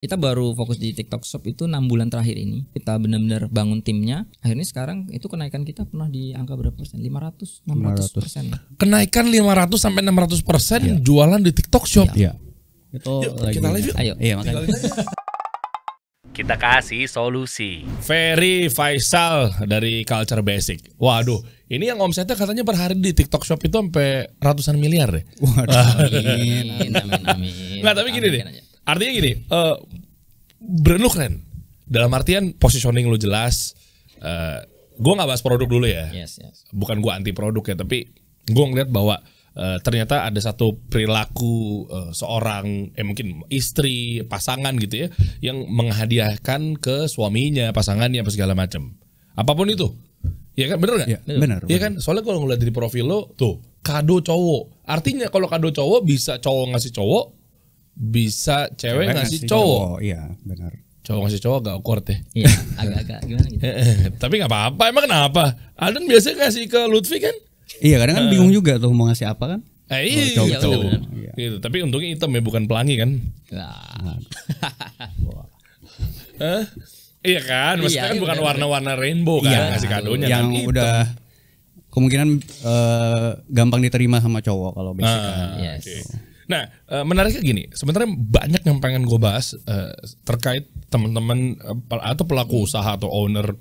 Kita baru fokus di TikTok Shop itu 6 bulan terakhir ini. Kita benar-benar bangun timnya. Akhirnya sekarang itu kenaikan kita pernah di angka berapa persen? 500-600%. Kenaikan 500 sampai 600% jualan di TikTok Shop. Iya. Itu Yuk, lagi. kita live yuk. Ayo. Iya, makanya. Kita kasih solusi. Ferry Faisal dari Culture Basic. Waduh, ini yang omsetnya katanya per hari di TikTok Shop itu sampai ratusan miliar deh. Waduh. Amin. Nggak, tapi gini deh. Amin aja. Artinya gini, brand lu keren. Dalam artian positioning lu jelas. Gue nggak bahas produk dulu ya. Yes. Bukan gue anti produk ya, tapi gue ngeliat bahwa ternyata ada satu perilaku seorang mungkin istri, pasangan gitu ya, yang menghadiahkan ke suaminya, pasangannya apa segala macam. Apapun itu. Ya kan, bener nggak? Ya, benar. Iya kan, soalnya kalau ngeliat di profil lo tuh kado cowok. Artinya kalau kado cowok bisa cowok ngasih cowok, bisa cewek ngasih cowok. Iya, benar. Cowok ngasih cowok agak awkward ya. Iya, agak-agak gimana gitu. Tapi nggak apa-apa. Emang kenapa? Adan biasanya ngasih ke Lutfi kan? Iya, kadang kan bingung juga tuh mau ngasih apa kan? Iya, cowok gitu. bener-bener. Iya. Gitu. Tapi untungnya hitam ya, bukan pelangi kan? Nah, Hah? Iya kan? Maksudnya Iya, kan bukan bener-bener. warna-warna rainbow kan? Iya, Ngasih kadonya yang kan? Hitam. udah kemungkinan gampang diterima sama cowok kalau basic kan. yes. Oke. Nah, menariknya gini, sebenarnya banyak yang pengen gue bahas terkait teman-teman atau pelaku usaha atau owner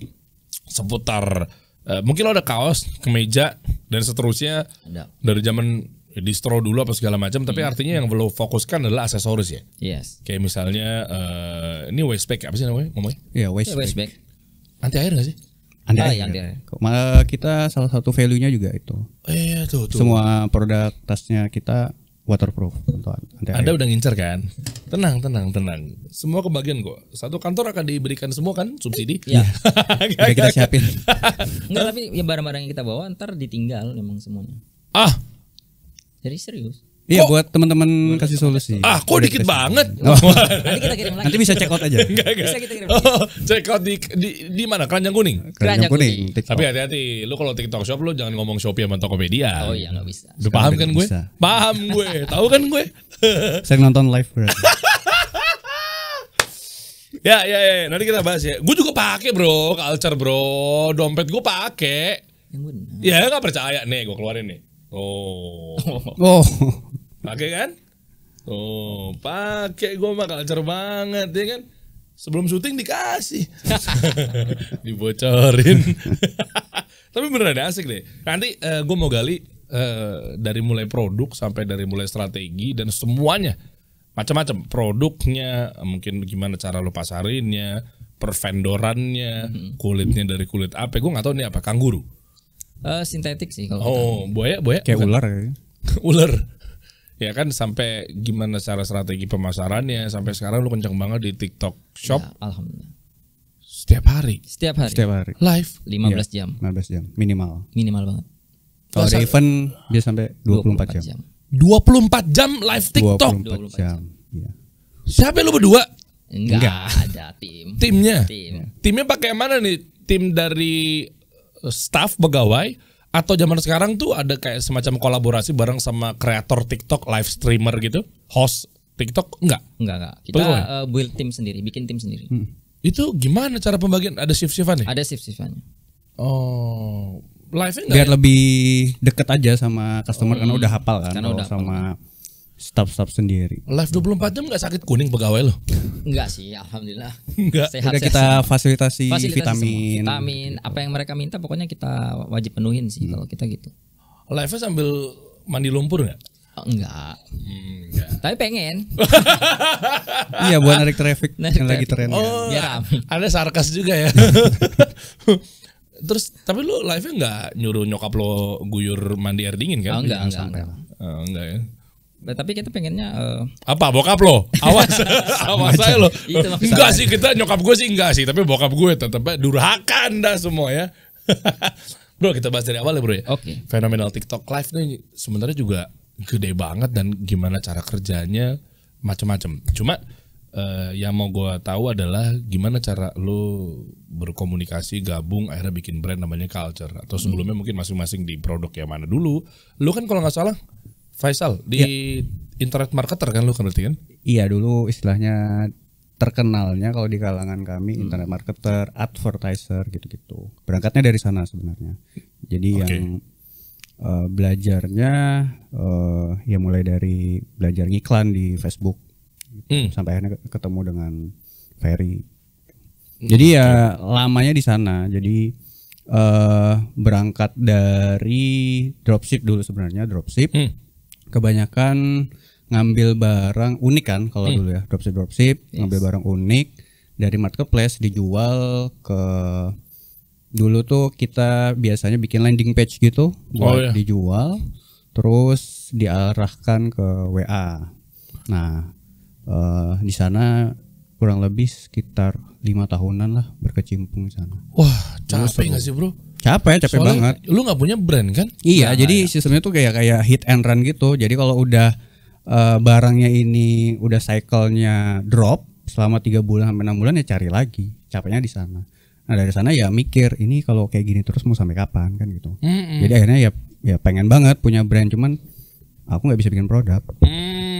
seputar mungkin lo ada kaos, kemeja dan seterusnya Ada. dari zaman distro dulu apa segala macam, tapi artinya yang lo fokuskan adalah aksesoris ya. Yes. Kayak misalnya ini waist bag apa sih namanya ngomongnya? Iya, waist Waist bag. bag. Anti air nggak sih? Anda Ah, ya. yang dia. Malah kita salah satu value-nya juga itu. Iya tuh. Semua produk tasnya kita waterproof untuk anti air. Anda udah ngincer kan? Tenang. Semua kebagian kok. Satu kantor akan diberikan semua kan subsidi? Iya. Udah kita siapin. Enggak, tapi ya barang-barang yang kita bawa ntar ditinggal memang semuanya. Ah, Jadi serius. Iya, buat teman-teman kasih solusi. kok dikit banget? Nanti kita kirim lagi. Nanti bisa check out aja. Enggak. Bisa kita kirim lagi. Oh, check out di mana? Keranjang Kuning. Keranjang Keranjang kuning. kuning. TikTok. Tapi hati-hati, lu kalau TikTok Shop lu jangan ngomong Shopee sama Tokopedia. Oh iya, nggak bisa. Udah paham kan gue? bisa. Paham gue. Tahu kan gue? Sering nonton live berarti. Ya, nanti kita bahas ya. Gue juga pakai, Bro, Culture, Bro. Dompet gue pakai. Yang benar. Ya, enggak percaya nih, gue keluarin nih. Oh. Oh. Pakai kan? Oh, pakai gue mah Culture banget ya kan? Sebelum syuting dikasih. Dibocorin. Tapi beneran asik deh. Nanti gue mau gali dari mulai produk sampai dari mulai strategi dan semuanya. Macam-macam produknya, mungkin gimana cara lo pasarinnya, pervendorannya, kulitnya dari kulit apa? Gue nggak tahu nih apa, kanguru. Sintetik sih kalau Oh, buaya Kayak bukan? ular ya. Ular. Ya kan, sampai gimana cara strategi pemasarannya, sampai sekarang lu kenceng banget di TikTok Shop Ya, alhamdulillah. setiap hari Setiap hari. Setiap hari. live. 15 jam 15 jam minimal. minimal banget. Kalau ada event dia sampai 24 jam. 24 jam live TikTok. 24 jam. Iya. Siapa lu berdua? Enggak ada tim. Timnya. Tim. Timnya pakai yang mana nih? Tim dari staff pegawai atau zaman sekarang tuh ada kayak semacam kolaborasi bareng sama kreator TikTok, live streamer gitu, host TikTok? Enggak. Enggak. Kita Bagaimana? build tim sendiri, bikin tim sendiri. Itu gimana cara pembagian? Ada shift-shiftan ya? Ada shift-shiftannya. Oh, live-nya enggak? Biar lebih deket aja sama customer karena udah hafal kan. Karena kalau udah hafal. sama staff-staff sendiri. Live 24 jam nggak sakit kuning pegawai lo? Enggak sih, alhamdulillah. Enggak. Sehat, Udah sehat kita semua. fasilitasi Fasilitasi vitamin. semua. Vitamin, apa yang mereka minta pokoknya kita wajib penuhin sih kalau kita gitu. Live-nya sambil mandi lumpur nggak? Oh, enggak. Enggak. Tapi pengen. Iya, buat narik traffic Narik yang lagi traffic. tren. kan. Oh, Biar rame. ada sarkas juga ya. Terus tapi lu live-nya nggak nyuruh nyokap lo guyur mandi air dingin kan? Oh, enggak. Oh, enggak ya. Nah, tapi kita pengennya Apa bokap lo? Awas, awas saya lo. Itu maksudnya. Enggak sih, kita nyokap gue sih enggak sih, tapi bokap gue tetap durhaka Anda semua ya. Bro, kita bahas dari awal ya bro ya. Oke. Fenomenal TikTok Live nih sebenarnya juga gede banget dan gimana cara kerjanya macam-macam. Cuma yang mau gue tahu adalah gimana cara lo berkomunikasi, gabung, akhirnya bikin brand namanya Culture. Atau sebelumnya mungkin masing-masing di produk yang mana dulu. Lo kan kalau nggak salah Faisal di internet marketer kan lo kan berarti kan? Iya, dulu istilahnya terkenalnya kalau di kalangan kami internet marketer, advertiser gitu-gitu. Berangkatnya dari sana sebenarnya. Jadi yang belajarnya ya mulai dari belajar ngiklan di Facebook sampai akhirnya ketemu dengan Ferry. Jadi ya lamanya di sana. Jadi berangkat dari dropship dulu sebenarnya, dropship. Kebanyakan ngambil barang unik kan kalau dulu ya, dropship ngambil barang unik dari marketplace dijual ke, dulu tuh kita biasanya bikin landing page gitu buat dijual, terus diarahkan ke WA. Nah di sana kurang lebih sekitar 5 tahunan lah berkecimpung di sana. Wah, capek nggak sih bro? Capek Soalnya banget. Lu nggak punya brand kan? Iya, jadi sistemnya tuh kayak hit and run gitu. Jadi kalau udah barangnya ini udah cycle-nya drop selama 3 bulan sampai 6 bulan ya cari lagi. Capeknya di sana. Nah dari sana ya mikir ini kalau kayak gini terus mau sampai kapan kan gitu. Jadi akhirnya ya pengen banget punya brand, cuman aku nggak bisa bikin produk.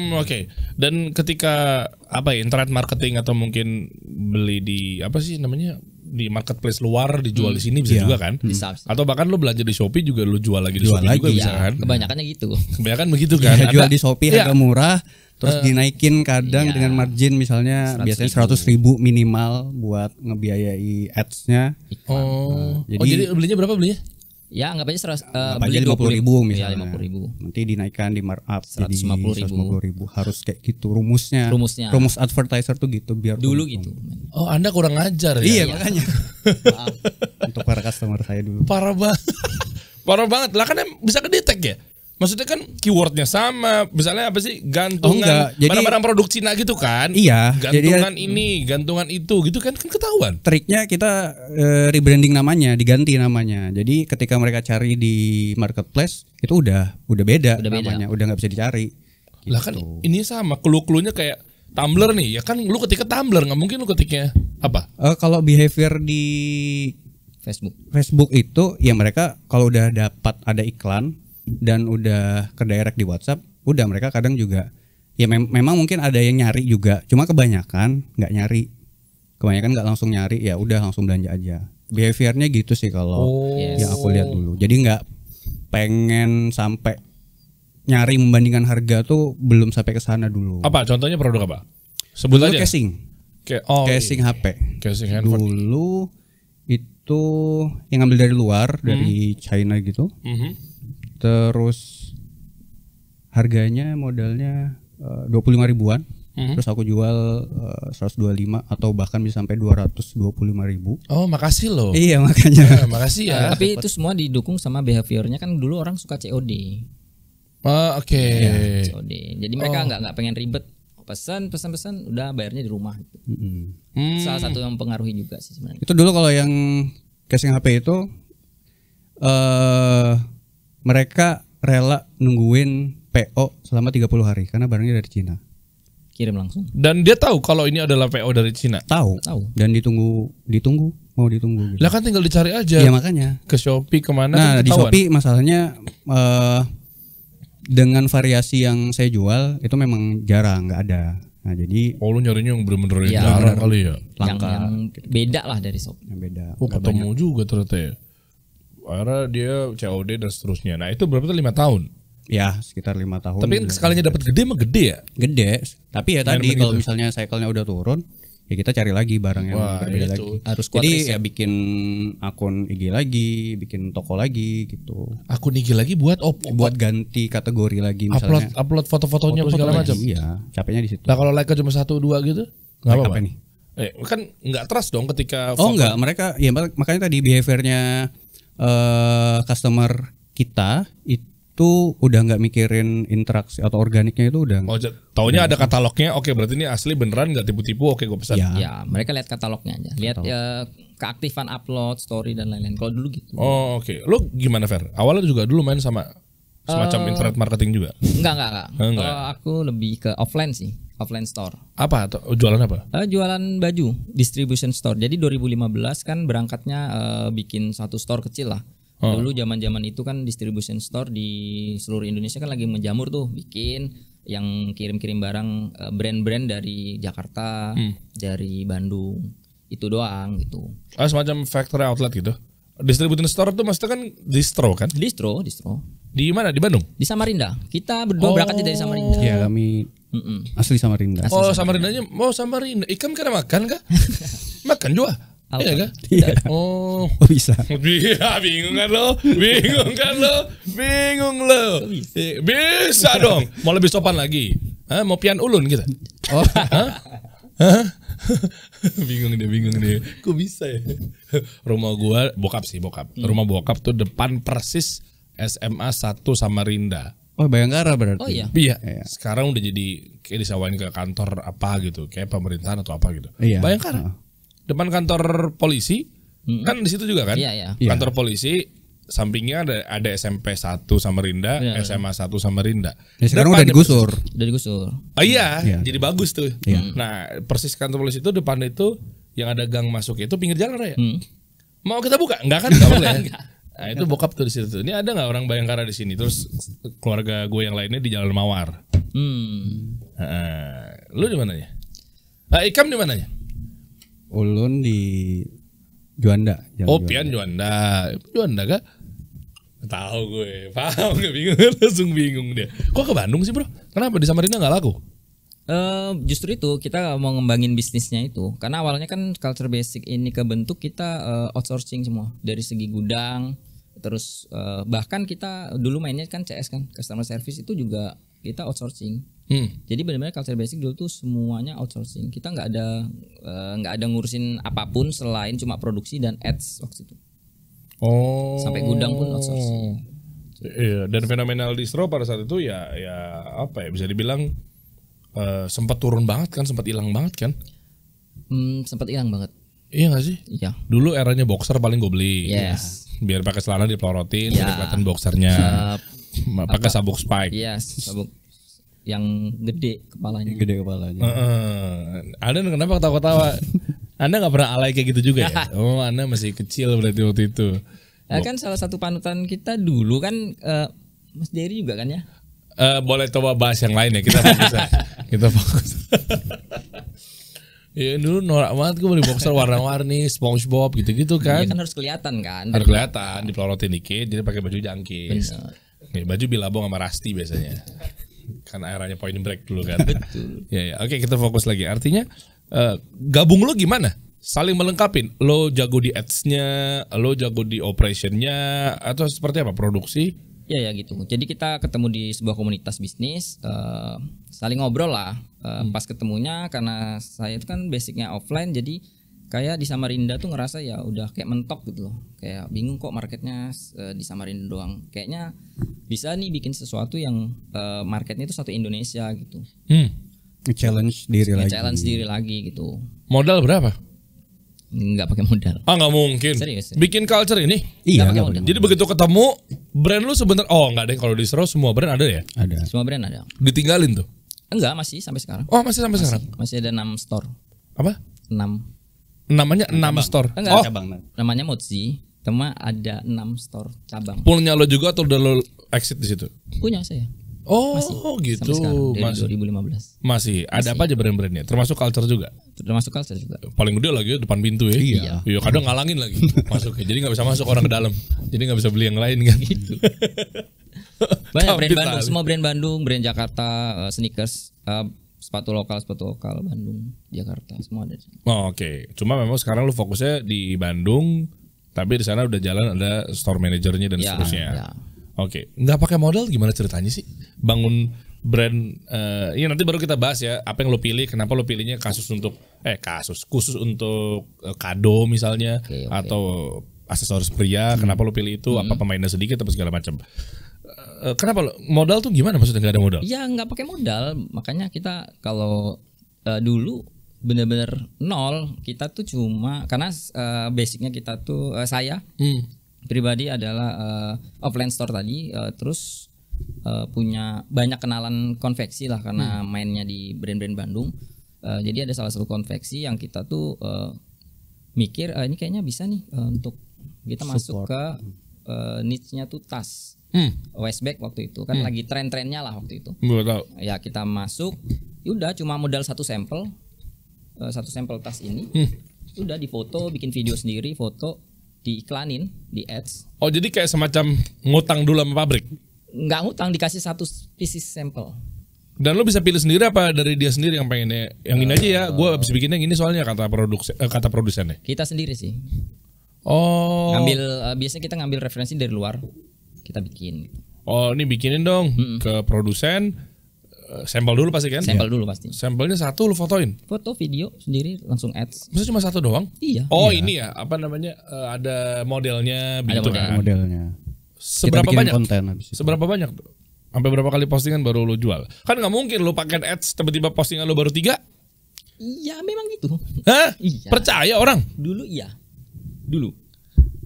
Oke. Dan ketika apa ya, internet marketing atau mungkin beli di apa sih namanya, di marketplace luar dijual di sini bisa juga kan? Bisa. Atau bahkan lu belanja di Shopee juga lu jual lagi di Shopee juga bisa kan? Kebanyakannya gitu. Kebanyakan begitu kan? Ya, jual di Shopee harga murah, terus dinaikin kadang Iya. dengan margin misalnya 100.000. biasanya 100.000 minimal buat ngebiayai ads-nya. Jadi belinya berapa belinya? Ya anggap aja Beli beli 50.000 misalnya. misalnya. 50.000. Nanti dinaikkan di markup jadi 150.000. 150.000. Harus kayak gitu rumusnya. Rumus advertiser tuh gitu biar Dulu untung. gitu. Oh, Anda kurang ngajar ya? Iya makanya. Maaf untuk para customer saya dulu. Parah banget. Parah banget. Lah kan bisa kedetek ya? Maksudnya kan keywordnya sama. Misalnya apa sih? Gantungan enggak. Jadi- barang-barang produk Cina gitu kan? Iya, Gantungan jadi- ini, gantungan itu gitu kan ketahuan. Triknya kita rebranding namanya, diganti namanya. Jadi ketika mereka cari di marketplace itu udah beda namanya, udah nggak bisa dicari. Lah kan ini sama, clue-cluenya kayak Tumblr nih. Ya kan lu ketika Tumblr nggak mungkin lu ketiknya apa? Kalau behavior di Facebook itu ya mereka kalau udah dapat ada iklan dan udah ke direct di WhatsApp, udah mereka kadang juga ya memang mungkin ada yang nyari juga, cuma kebanyakan nggak nyari, kebanyakan nggak langsung nyari, ya udah langsung belanja aja. Behaviornya gitu sih kalau yang aku lihat dulu. Jadi nggak pengen sampai nyari membandingkan harga tuh belum sampai ke sana dulu. Apa contohnya produk apa? Sebut Dulu aja. casing Casing HP. Casing handphone. Dulu itu yang ngambil dari luar, dari China gitu. Terus harganya modalnya 25 ribuan. Terus aku jual 125 atau bahkan bisa sampai 225.000. Oh, makasih loh. Iya makanya. Makasih ya. Tapi itu semua didukung sama behaviornya, kan dulu orang suka COD. Oke. COD. Jadi mereka nggak pengen ribet. Pesan udah bayarnya di rumah. Salah satu yang mempengaruhi juga sih sebenarnya. Itu dulu kalau yang casing HP itu mereka rela nungguin PO selama 30 hari karena barangnya dari Cina. Kirim langsung. Dan dia tahu kalau ini adalah PO dari Cina. Tahu. Dan ditunggu mau ditunggu gitu. Lah kan tinggal dicari aja. Iya makanya. Ke Shopee kemana? Nah kan di ketahuan. Shopee masalahnya dengan variasi yang saya jual itu memang jarang, nggak ada. Nah jadi Oh, lu nyarinya yang bener-bener Iya, jarang kali ya. langka yang beda lah dari Shopee. yang beda. Oh, ketemu juga ternyata ya. Akhirnya dia COD dan seterusnya. Nah itu berapa tuh 5 tahun. Ya sekitar 5 tahun. Tapi sekalinya dapat gede mah gede ya. gede. Tapi ya tadi Main-main kalau gitu. misalnya cycle-nya udah turun, ya kita cari lagi barang yang Wah, berbeda itu. lagi. Harus kuat Jadi riset. ya bikin akun IG lagi, bikin toko lagi gitu. Aku nigel lagi buat Buat ganti kategori lagi misalnya. upload foto-fotonya Foto segala lagi, macam. Iya, capeknya di situ. Nah kalau like cuma 1-2 gitu, nggak Like apa-apa. apa nih? Kan nggak trust dong ketika Oh foto. enggak, mereka ya makanya tadi behaviornya customer kita itu udah nggak mikirin interaksi atau organiknya itu udah. Oh, taunya ada katalognya. Oke, berarti ini asli beneran nggak tipu-tipu. Oke, gue pesan. Ya. Ya, mereka lihat katalognya aja. Lihat keaktifan upload, story dan lain-lain. Kalau dulu gitu. Oh, oke. Lo gimana, Fer? Awalnya juga dulu main sama semacam internet marketing juga. Enggak. Enggak. Kalau aku lebih ke offline sih, offline store. Apa? Jualan apa? Jualan baju, distribution store. Jadi 2015 kan berangkatnya bikin satu store kecil lah. Dulu zaman-zaman itu kan distribution store di seluruh Indonesia kan lagi menjamur tuh, bikin yang kirim-kirim barang brand-brand dari Jakarta, dari Bandung. Itu doang gitu. Semacam factory outlet gitu. Distribution store tuh maksudnya kan distro kan? Distro. Di mana? Di Bandung? Di Samarinda. Kita berdua berangkat dari Samarinda. Iya, kami asli Samarinda. Samarindanya Samarinda. Ikan kada makan kah? Makan juga. Iya kah? Iya. Oh, Bisa. Iya, bingung kan lo? Bisa dong. Mau lebih sopan lagi. Hah? Mau pian ulun gitu? Oh, Hah? bingung dia. Kok bisa ya? Rumah gua bokap. Rumah bokap tuh depan persis SMA 1 Samarinda. oh Bayangkara berarti. Oh iya. Iya. Iya. Sekarang udah jadi kayak disewain ke kantor apa gitu, kayak pemerintahan atau apa gitu. Iya. Bayangkara. Depan kantor polisi kan di situ juga kan? Iya. Kantor polisi sampingnya ada SMP 1 Samarinda, Iya. SMA 1 Samarinda. Ya, sekarang udah digusur. Udah digusur. Oh iya, Iya. jadi bagus tuh. Nah, persis kantor polisi itu depan itu yang ada gang masuk itu pinggir jalan raya. Mau kita buka? Enggak kan? Enggak boleh. Nah, itu bokap tuh di situ tuh. Ini ada nggak orang Bayangkara di sini? Terus keluarga gue yang lainnya di Jalan Mawar. Lu di mananya? Ikam di mananya? Ulun di Juanda. Oh, Pian Juanda kah? Tahu gue, paham nggak bingung, langsung bingung dia. Kok ke Bandung sih bro? Kenapa di Samarinda nggak laku? Justru itu kita mau ngembangin bisnisnya itu karena awalnya kan Culture Basic ini kebentuk kita outsourcing semua dari segi gudang, terus bahkan kita dulu mainnya kan CS kan customer service itu juga kita outsourcing. Jadi benar-benar Culture Basic dulu tuh semuanya outsourcing. Kita nggak ada ngurusin apapun selain cuma produksi dan ads waktu itu. Oh. Sampai gudang pun outsourcing. Iya, dan fenomenal distro pada saat itu ya apa ya bisa dibilang sempat turun banget kan, sempat hilang banget kan? Sempat hilang banget. Iya nggak sih? Iya. Dulu eranya boxer paling gue beli. Yes. Biar pakai celana dipelorotin, Ya. biar kelihatan boxernya. Pakai sabuk spike. Iya, sabuk yang gede kepalanya. Gede kepalanya. Anda kenapa ketawa-ketawa? Anda nggak pernah alay kayak gitu juga ya? Oh, Anda masih kecil berarti waktu itu. Kan salah satu panutan kita dulu kan Mas Dery juga kan ya? Boleh coba bahas yang lain ya, kita fokus. Ya dulu norak banget gue beli boxer warna-warni, SpongeBob gitu-gitu kan. Iya kan harus kelihatan kan. Harus kelihatan, dipelorotin dikit, jadi pakai baju jangkis. Bener. Nih, baju Billabong sama Rusty biasanya. Kan eranya Point Break dulu kan. Betul. Ya. Oke, kita fokus lagi. Artinya gabung lo gimana? Saling melengkapin. Lo jago di ads-nya, lo jago di operation-nya, atau seperti apa produksi? Ya gitu. Jadi kita ketemu di sebuah komunitas bisnis, saling ngobrol lah. Pas ketemunya karena saya itu kan basicnya offline, jadi kayak di Samarinda tuh ngerasa ya udah kayak mentok gitu loh. Kayak bingung kok marketnya di Samarinda doang. Kayaknya bisa nih bikin sesuatu yang marketnya itu satu Indonesia gitu. Nge-challenge diri lagi. Challenge diri lagi gitu. Modal berapa? Nggak pakai modal. Nggak mungkin. Serius. Bikin culture ini. Nggak Iya, pakai nggak modal. Jadi begitu ketemu brand lu sebentar. Oh nggak deh, kalau di Sero semua brand ada ya. ada. Semua brand ada. Ditinggalin tuh. Enggak, masih sampai sekarang. Oh masih sampai sekarang. Masih ada 6 store. Apa? 6. Namanya 6 store. Enggak, Oh Cabang. namanya Mozi. Cuma ada 6 store cabang. punya lo juga atau udah lo exit di situ? Punya saya. Oh Sampai gitu. sekarang dari Masih. 2015. Masih. Ada apa aja brand-brandnya? Termasuk culture juga. Termasuk Culture juga. Paling gede lagi ya, depan pintu ya. Iya. Iya, kadang ngalangin lagi masuk. Jadi nggak bisa masuk orang ke dalam. Jadi nggak bisa beli yang lain kan. Gitu. Banyak brand Tapi Bandung, tali. semua brand Bandung, brand Jakarta, sneakers, sepatu lokal Bandung, Jakarta, semua ada. Oh, oke. Cuma memang sekarang lu fokusnya di Bandung, tapi di sana udah jalan ada store manajernya dan Ya, seterusnya. ya. Oke, nggak pakai modal gimana ceritanya sih? Bangun brand, ini nanti baru kita bahas ya. Apa yang lo pilih? Kenapa lo pilihnya khusus untuk khusus untuk kado misalnya, Oke. atau aksesoris pria? Kenapa lo pilih itu? Apa pemainnya sedikit atau segala macam? Kenapa lo modal tuh gimana? Maksudnya nggak ada modal? Ya nggak pakai modal, makanya kita kalau dulu bener-bener nol, kita tuh cuma karena basicnya kita tuh saya pribadi adalah offline store tadi, terus punya banyak kenalan konveksi lah karena mainnya di brand-brand Bandung. Jadi ada salah satu konveksi yang kita tuh mikir ini kayaknya bisa nih untuk kita masuk ke niche-nya tuh tas. Westback waktu itu kan lagi tren-trennya lah waktu itu. Gua tahu. Ya kita masuk, udah cuma modal satu sampel tas ini, udah difoto, bikin video sendiri, foto, diiklanin di ads. Oh jadi kayak semacam ngutang dulu sama pabrik. Nggak ngutang, dikasih satu pieces sampel. Dan lo bisa pilih sendiri apa dari dia sendiri yang pengennya yang ini aja ya, gue habis bikinnya yang ini soalnya kata produsennya. Kita sendiri sih. Oh. Biasanya kita ngambil referensi dari luar, kita bikin. Oh ini bikinin dong ke produsen, sampel dulu pasti kan? Sampel dulu pasti. Sampelnya satu lo fotoin. Foto, video sendiri langsung ads. Maksudnya cuma satu doang? Iya. Oh ini ya apa namanya ada modelnya begitu kan? Modelnya. Seberapa Kita bikin banyak? konten habis itu. Seberapa banyak? Sampai berapa kali postingan baru lo jual? Kan nggak mungkin lo pakai ads tiba-tiba postingan lo baru 3. Iya memang gitu. Hah? Iya. Percaya orang? Dulu iya. Dulu.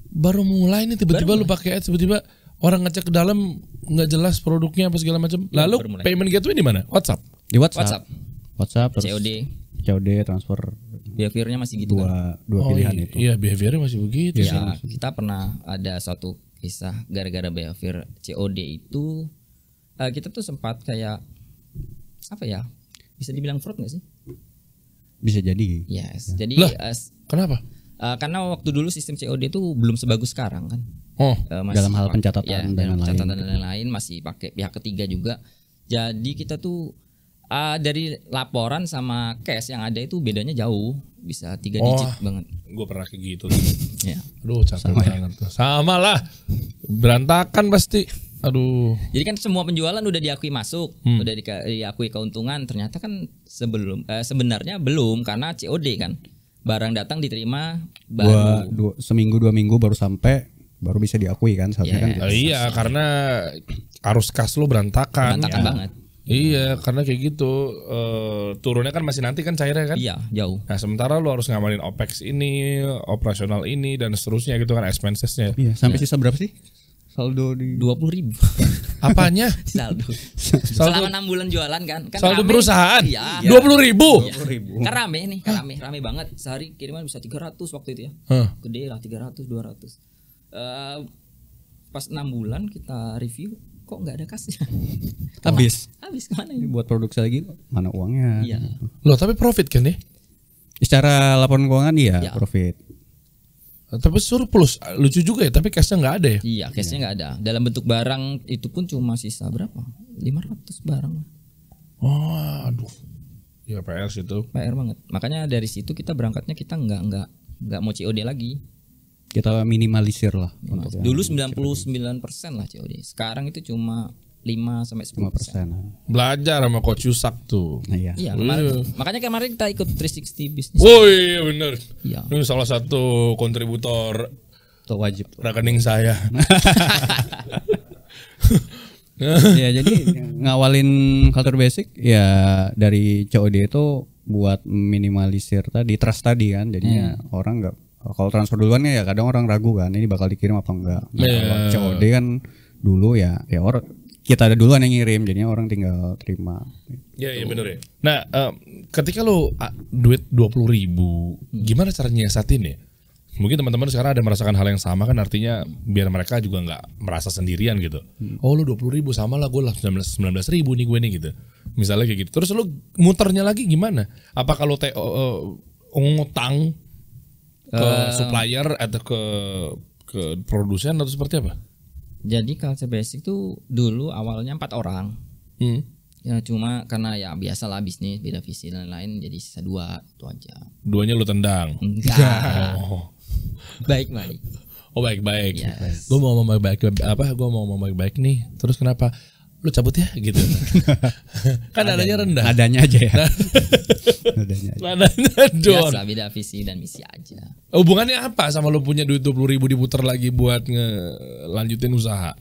Baru mulai nih tiba-tiba lu pakai ads, tiba-tiba orang ngecek ke dalam nggak jelas produknya apa segala macam. Lalu baru mulai. payment gateway di mana? WhatsApp. Di WhatsApp terus COD transfer behaviornya masih gitu kan. dua pilihan itu. Iya, behaviornya masih begitu sih. Ya, kita pernah ada suatu kisah gara-gara behavior COD itu kita tuh sempat kayak apa ya? Bisa dibilang fraud nggak sih? Bisa jadi. Yes. Jadi Lah, kenapa? karena waktu dulu sistem COD itu belum sebagus sekarang kan. Oh, Masih dalam hal pencatatan dan dalam lain-lain. pencatatan dan lain-lain masih pakai pihak ketiga juga. Jadi kita tuh dari laporan sama cash yang ada itu bedanya jauh, bisa 3 digit banget. gue pernah kayak gitu. Ya. Aduh, capek banget tuh. Sama lah, berantakan pasti. Aduh. Jadi kan semua penjualan udah diakui masuk, udah diakui keuntungan. Ternyata kan sebenarnya belum karena COD kan. Barang datang diterima baru Seminggu 2 minggu baru sampai, baru bisa diakui kan seharusnya kan. Iya, karena arus kas lo berantakan. banget. Iya, karena kayak gitu. Turunnya kan masih nanti kan cairnya kan? Iya, jauh. Nah, sementara lo harus ngamalin OPEX ini, operasional ini dan seterusnya gitu kan, expensesnya. Iya, sampai sisa berapa sih? Saldo di 20.000 Apanya? saldo. Selama 6 bulan jualan kan Saldo rame. perusahaan? Iya. 20.000? Kan rame nih, rame banget. Sehari kiriman bisa 300 waktu itu ya. Gede lah 300, 200. Pas 6 bulan kita review, kok nggak ada kasnya. habis Kemana ini? buat produksi lagi, mana uangnya? Iya. Loh, tapi profit kan nih? Secara laporan keuangan iya, Ya. profit. Tapi surplus, lucu juga ya, tapi cashnya nggak ada ya? Iya, cashnya nggak ada. Dalam bentuk barang itu pun cuma sisa berapa? 500 barang. Oh, aduh. Ya PR situ. PR banget. Makanya dari situ kita berangkatnya kita nggak mau COD lagi. Kita minimalisir lah. Dulu 99% lah COD. Sekarang itu cuma 5-10%. 5%. Belajar sama Coach Yusak tuh. Nah, iya. Iya, makanya kemarin kita ikut 360 bisnis. Woi, bener. Iya. Ini salah satu kontributor Itu wajib. rekening saya. Ya, jadi ngawalin culture basic ya dari COD itu buat minimalisir tadi trust tadi kan. Jadinya orang nggak, kalau transfer duluan ya kadang orang ragu kan ini bakal dikirim apa enggak. Nah, kalau COD kan dulu ya orang kita ada duluan yang ngirim, jadinya orang tinggal terima. Iya bener ya. Nah, ketika lo duit 20.000, gimana cara nyiasatin ya? Mungkin teman-teman sekarang ada merasakan hal yang sama kan, artinya biar mereka juga nggak merasa sendirian gitu. Oh lo 20.000 sama lah, gue lah 19.000 nih gue nih gitu. Misalnya kayak gitu. Terus lo muternya lagi gimana? Apa kalau ngutang ke supplier atau ke produsen atau seperti apa? Jadi culture basic tuh dulu awalnya 4 orang. Ya cuma karena ya biasalah bisnis beda visi dan lain-lain, jadi sisa 2 itu aja. 2-nya lu tendang. Enggak. Oh. Baik. Oh baik-baik. Yes. Gue mau baik-baik apa? Gue mau baik-baik nih. Terus kenapa? Lu cabut ya gitu. Kan adanya rendah. Adanya aja ya. Nadanya don. Biasa beda visi dan misi aja. Hubungannya apa sama lu punya duit 20.000 diputar lagi buat ngelanjutin usaha?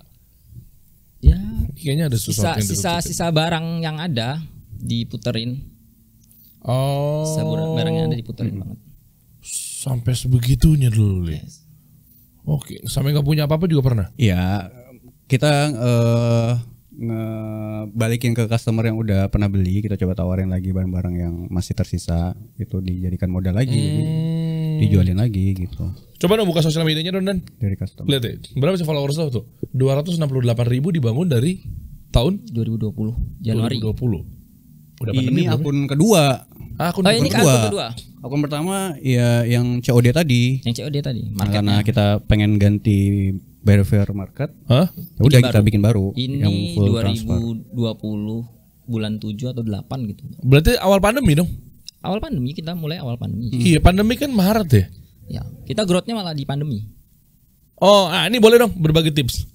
Ya Kayaknya ada sesuatu yang sisa barang yang ada diputerin. Oh. Sisa barang yang ada diputerin banget. Sampai sebegitunya dulu, Li. Yes. Oke, sampai nggak punya apa-apa juga pernah? Ya, kita ngebalikin ke customer yang udah pernah beli, kita coba tawarin lagi barang-barang yang masih tersisa, itu dijadikan modal lagi. dijualin lagi gitu Coba dong buka sosial medianya dong Dan. dari customer. Lihat deh, berapa sih followers lo tuh? 268.000 dibangun dari tahun 2020 Januari. 2020. Udah pandemi Ini belum? akun kedua. Akun Oh, ini kedua. akun kedua. Akun pertama ya yang COD tadi. Yang COD tadi, Karena marketnya. kita pengen ganti Behavior Market. Hah? Ya udah Bikin kita baru. bikin baru yang Ini full transfer. 2020 bulan 7 atau 8 gitu. Berarti awal pandemi dong? Awal pandemi kita mulai awal pandemi. Iya, pandemi kan Maret ya. Ya, kita growth-nya malah di pandemi. Oh, ini boleh dong berbagi tips.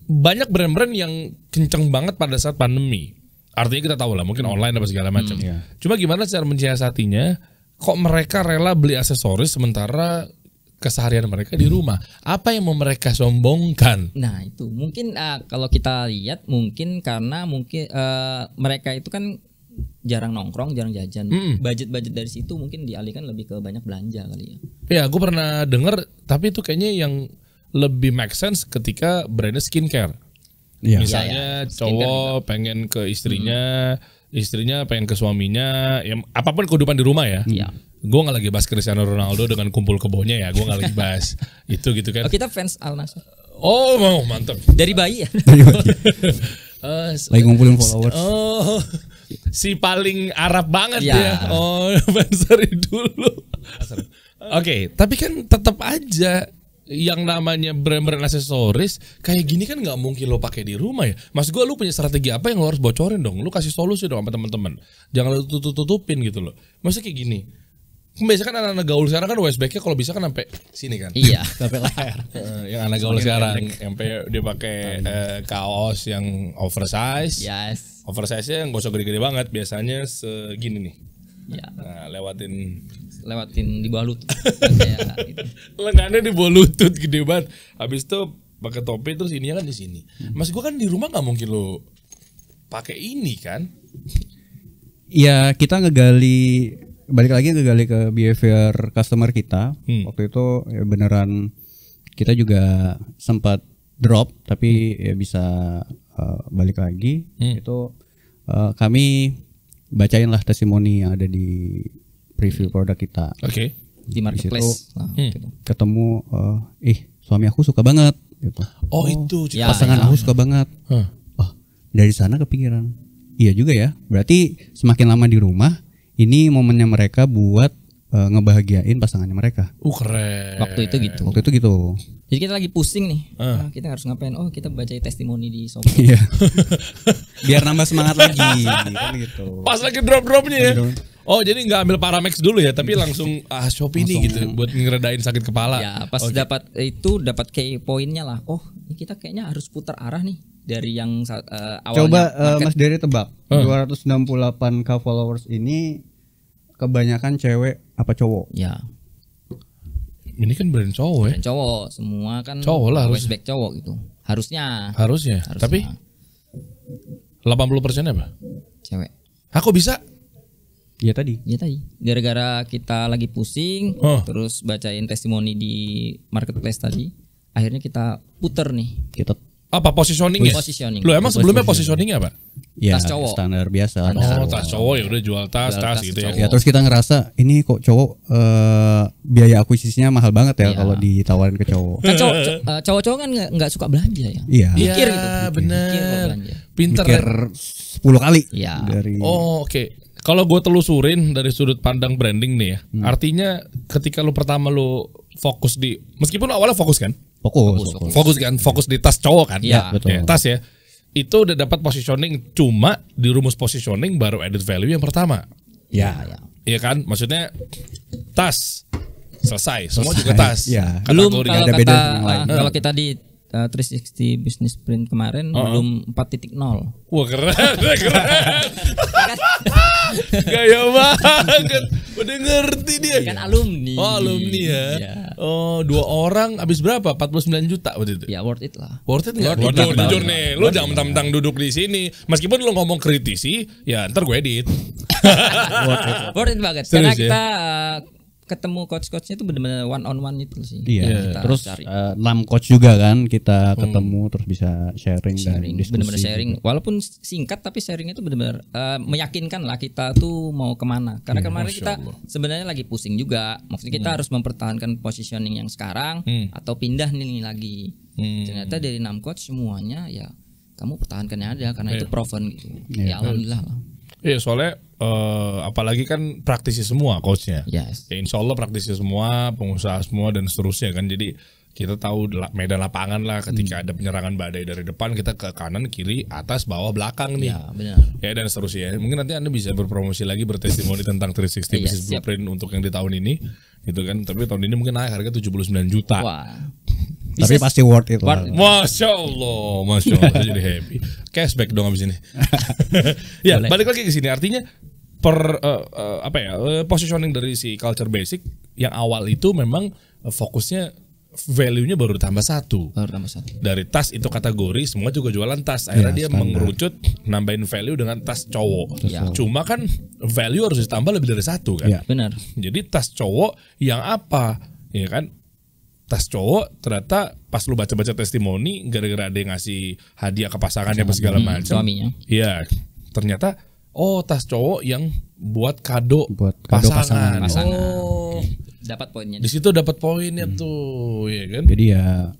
Banyak brand-brand yang kenceng banget pada saat pandemi. Artinya kita tahu lah, mungkin online apa segala macam. iya. Cuma gimana cara mensiasatinya? Kok mereka rela beli aksesoris sementara keseharian mereka di rumah? Apa yang mau mereka sombongkan? Nah, itu mungkin kalau kita lihat mungkin karena mereka itu kan jarang nongkrong, jarang jajan. Budget-budget dari situ mungkin dialihkan lebih ke banyak belanja kali ya. Ya, aku pernah denger, tapi itu kayaknya yang lebih make sense ketika brandnya skincare. Iya. Misalnya cowok pengen ke istrinya, istrinya pengen ke suaminya, ya apapun kehidupan di rumah ya. Iya. Gue nggak lagi bahas Cristiano Ronaldo dengan kumpul kebonya ya, gue nggak lagi bahas itu gitu kan. Oh, kita fans Al Nassr. Oh, mau mantap. Dari bayi ya. Lagi ngumpulin followers. Oh, si paling Arab banget Ya. ya. Oh, fans dari dulu. Oke, tapi kan tetap aja yang namanya brand-brand aksesoris kayak gini kan nggak mungkin lo pakai di rumah ya. Mas gue, lu punya strategi apa yang lo harus bocorin dong? Lu kasih solusi dong sama teman-teman. Jangan lo tutupin gitu loh. Maksudnya kayak gini. Biasanya kan anak-anak gaul sekarang kan waistbag-nya kalau bisa kan sampai sini kan. Iya. Sampai leher. Yang anak gaul sekarang sampai dia pakai kaos yang oversize. Yes. Oversize-nya nggak usah gede-gede banget, biasanya segini nih. Ya, Nah, lewatin di bawah lutut. Kayak gitu. lengannya di bawah lutut gede banget. Habis itu pakai topi terus ininya kan di sini. Mas gua kan di rumah nggak mungkin lo pakai ini kan? Ya kita balik lagi ngegali ke behavior customer kita. Waktu itu ya beneran kita juga sempat drop tapi ya bisa balik lagi. Itu kami bacain lah testimoni yang ada di preview produk kita. Oke. Di marketplace. Nah, gitu. Ketemu suami aku suka banget gitu. Oh, itu Ya, Pasangan aku suka banget. Hah. Oh, dari sana kepikiran. Iya juga ya. Berarti semakin lama di rumah, ini momennya mereka buat ngebahagiain pasangannya mereka. Keren. Waktu itu gitu. Waktu itu gitu. Jadi kita lagi pusing nih. Kita harus ngapain? Oh, kita baca testimoni di Shopee. Iya. Biar nambah semangat lagi kan gitu. Pas lagi drop-dropnya ya. Oh, jadi nggak ambil Paramex dulu ya, tapi langsung Shopee nih gitu buat ngeredain sakit kepala. Ya, pas dapat key poinnya lah. Oh, ini kita kayaknya harus putar arah nih dari yang awalnya. Coba market. Mas Dery tebak. 268k followers ini kebanyakan cewek apa cowok? Ya, Ini kan brand cowok ya. dan cowok semua kan Cowok lah harusnya. waistbag cowok gitu. Harusnya Harusnya. Tapi 80% apa? cewek. Aku bisa. Iya tadi. Ya tadi gara-gara kita lagi pusing terus bacain testimoni di marketplace tadi, akhirnya kita puter nih. Kita Apa positioning ya? Positioning. Lu emang sebelumnya positioningnya apa? ya Tas cowok. standar biasa. Oh, tas cowok ya udah jual tas gitu ya. Ya terus kita ngerasa ini kok cowok biaya akuisisinya mahal banget ya kalau ditawarin ke cowok. Kan cowok-cowok kan nggak suka belanja ya. Iya. Iya, Mikir gitu. Mikir kalau bener. belanja. Pinter Mikir ya. 10 kali Iya. dari Oh, oke. Kalau gue telusurin dari sudut pandang branding nih ya, artinya ketika lu pertama lu fokus di, meskipun awalnya fokus kan, fokus di tas cowok kan, Iya, betul. Ya, tas ya, itu udah dapat positioning, cuma di rumus positioning baru added value yang pertama, Ya. iya kan, maksudnya tas selesai, semua juga tas, Iya. Belum Kategori kalau ada beda dengan yang lain. kalau kita di 360 Business Sprint kemarin belum 4.0. Wah keren. Gaya banget. Udah ngerti dia. Kan alumni. Oh, alumni ya. Iya. Oh, 2 orang habis berapa? 49 juta waktu itu. Ya worth it lah. Worth it nggak? Worth it Jujur banget. nih, lu jangan mentang-mentang duduk di sini. Meskipun lu ngomong kritisi, ya ntar gue edit. Worth it banget. Serius Karena ya? kita ketemu coach-coachnya itu benar-benar one on one itu sih. Iya. Kita Terus cari. 6 coach juga kan kita ketemu terus bisa sharing dan diskusi. Benar-benar sharing. gitu. Walaupun singkat tapi sharingnya itu benar-benar meyakinkan lah kita tuh mau kemana. Karena kemarin kita sebenarnya lagi pusing juga. Maksudnya kita harus mempertahankan positioning yang sekarang atau pindah nih lagi. Ternyata dari 6 coach semuanya ya kamu pertahankannya ada karena itu proven gitu. Ya alhamdulillah lah. Iya soalnya apalagi kan praktisi semua coachnya. Yes. Ya, insya Allah praktisi semua, pengusaha semua dan seterusnya kan. Jadi kita tahu medan lapangan lah ketika ada penyerangan badai dari depan kita ke kanan, kiri, atas, bawah, belakang nih. Ya benar. Ya dan seterusnya. Mungkin nanti Anda bisa berpromosi lagi bertestimoni tentang 360 Business Blueprint untuk yang di tahun ini gitu kan. Tapi tahun ini mungkin naik harga 79 juta. Wah. Tapi pasti worth it lah. Masya Allah saya jadi happy. Cashback dong abis ini. Ya balik lagi ke sini artinya positioning dari si Culture Basic yang awal itu memang fokusnya value-nya baru tambah satu. Dari tas itu kategori semua juga jualan tas. Akhirnya dia mengerucut nambahin value dengan tas cowok. Cuma kan value harus ditambah lebih dari satu kan. Benar. Jadi tas cowok yang apa? Ya kan? Tas cowok ternyata pas lu baca-baca testimoni gara-gara ada yang ngasih hadiah ke pasangannya apa segala macam. Suaminya. Iya. Ternyata tas cowok yang buat kado pasangan. Oh. Dapat poinnya. Di situ dapat poinnya tuh, ya kan? Jadi ya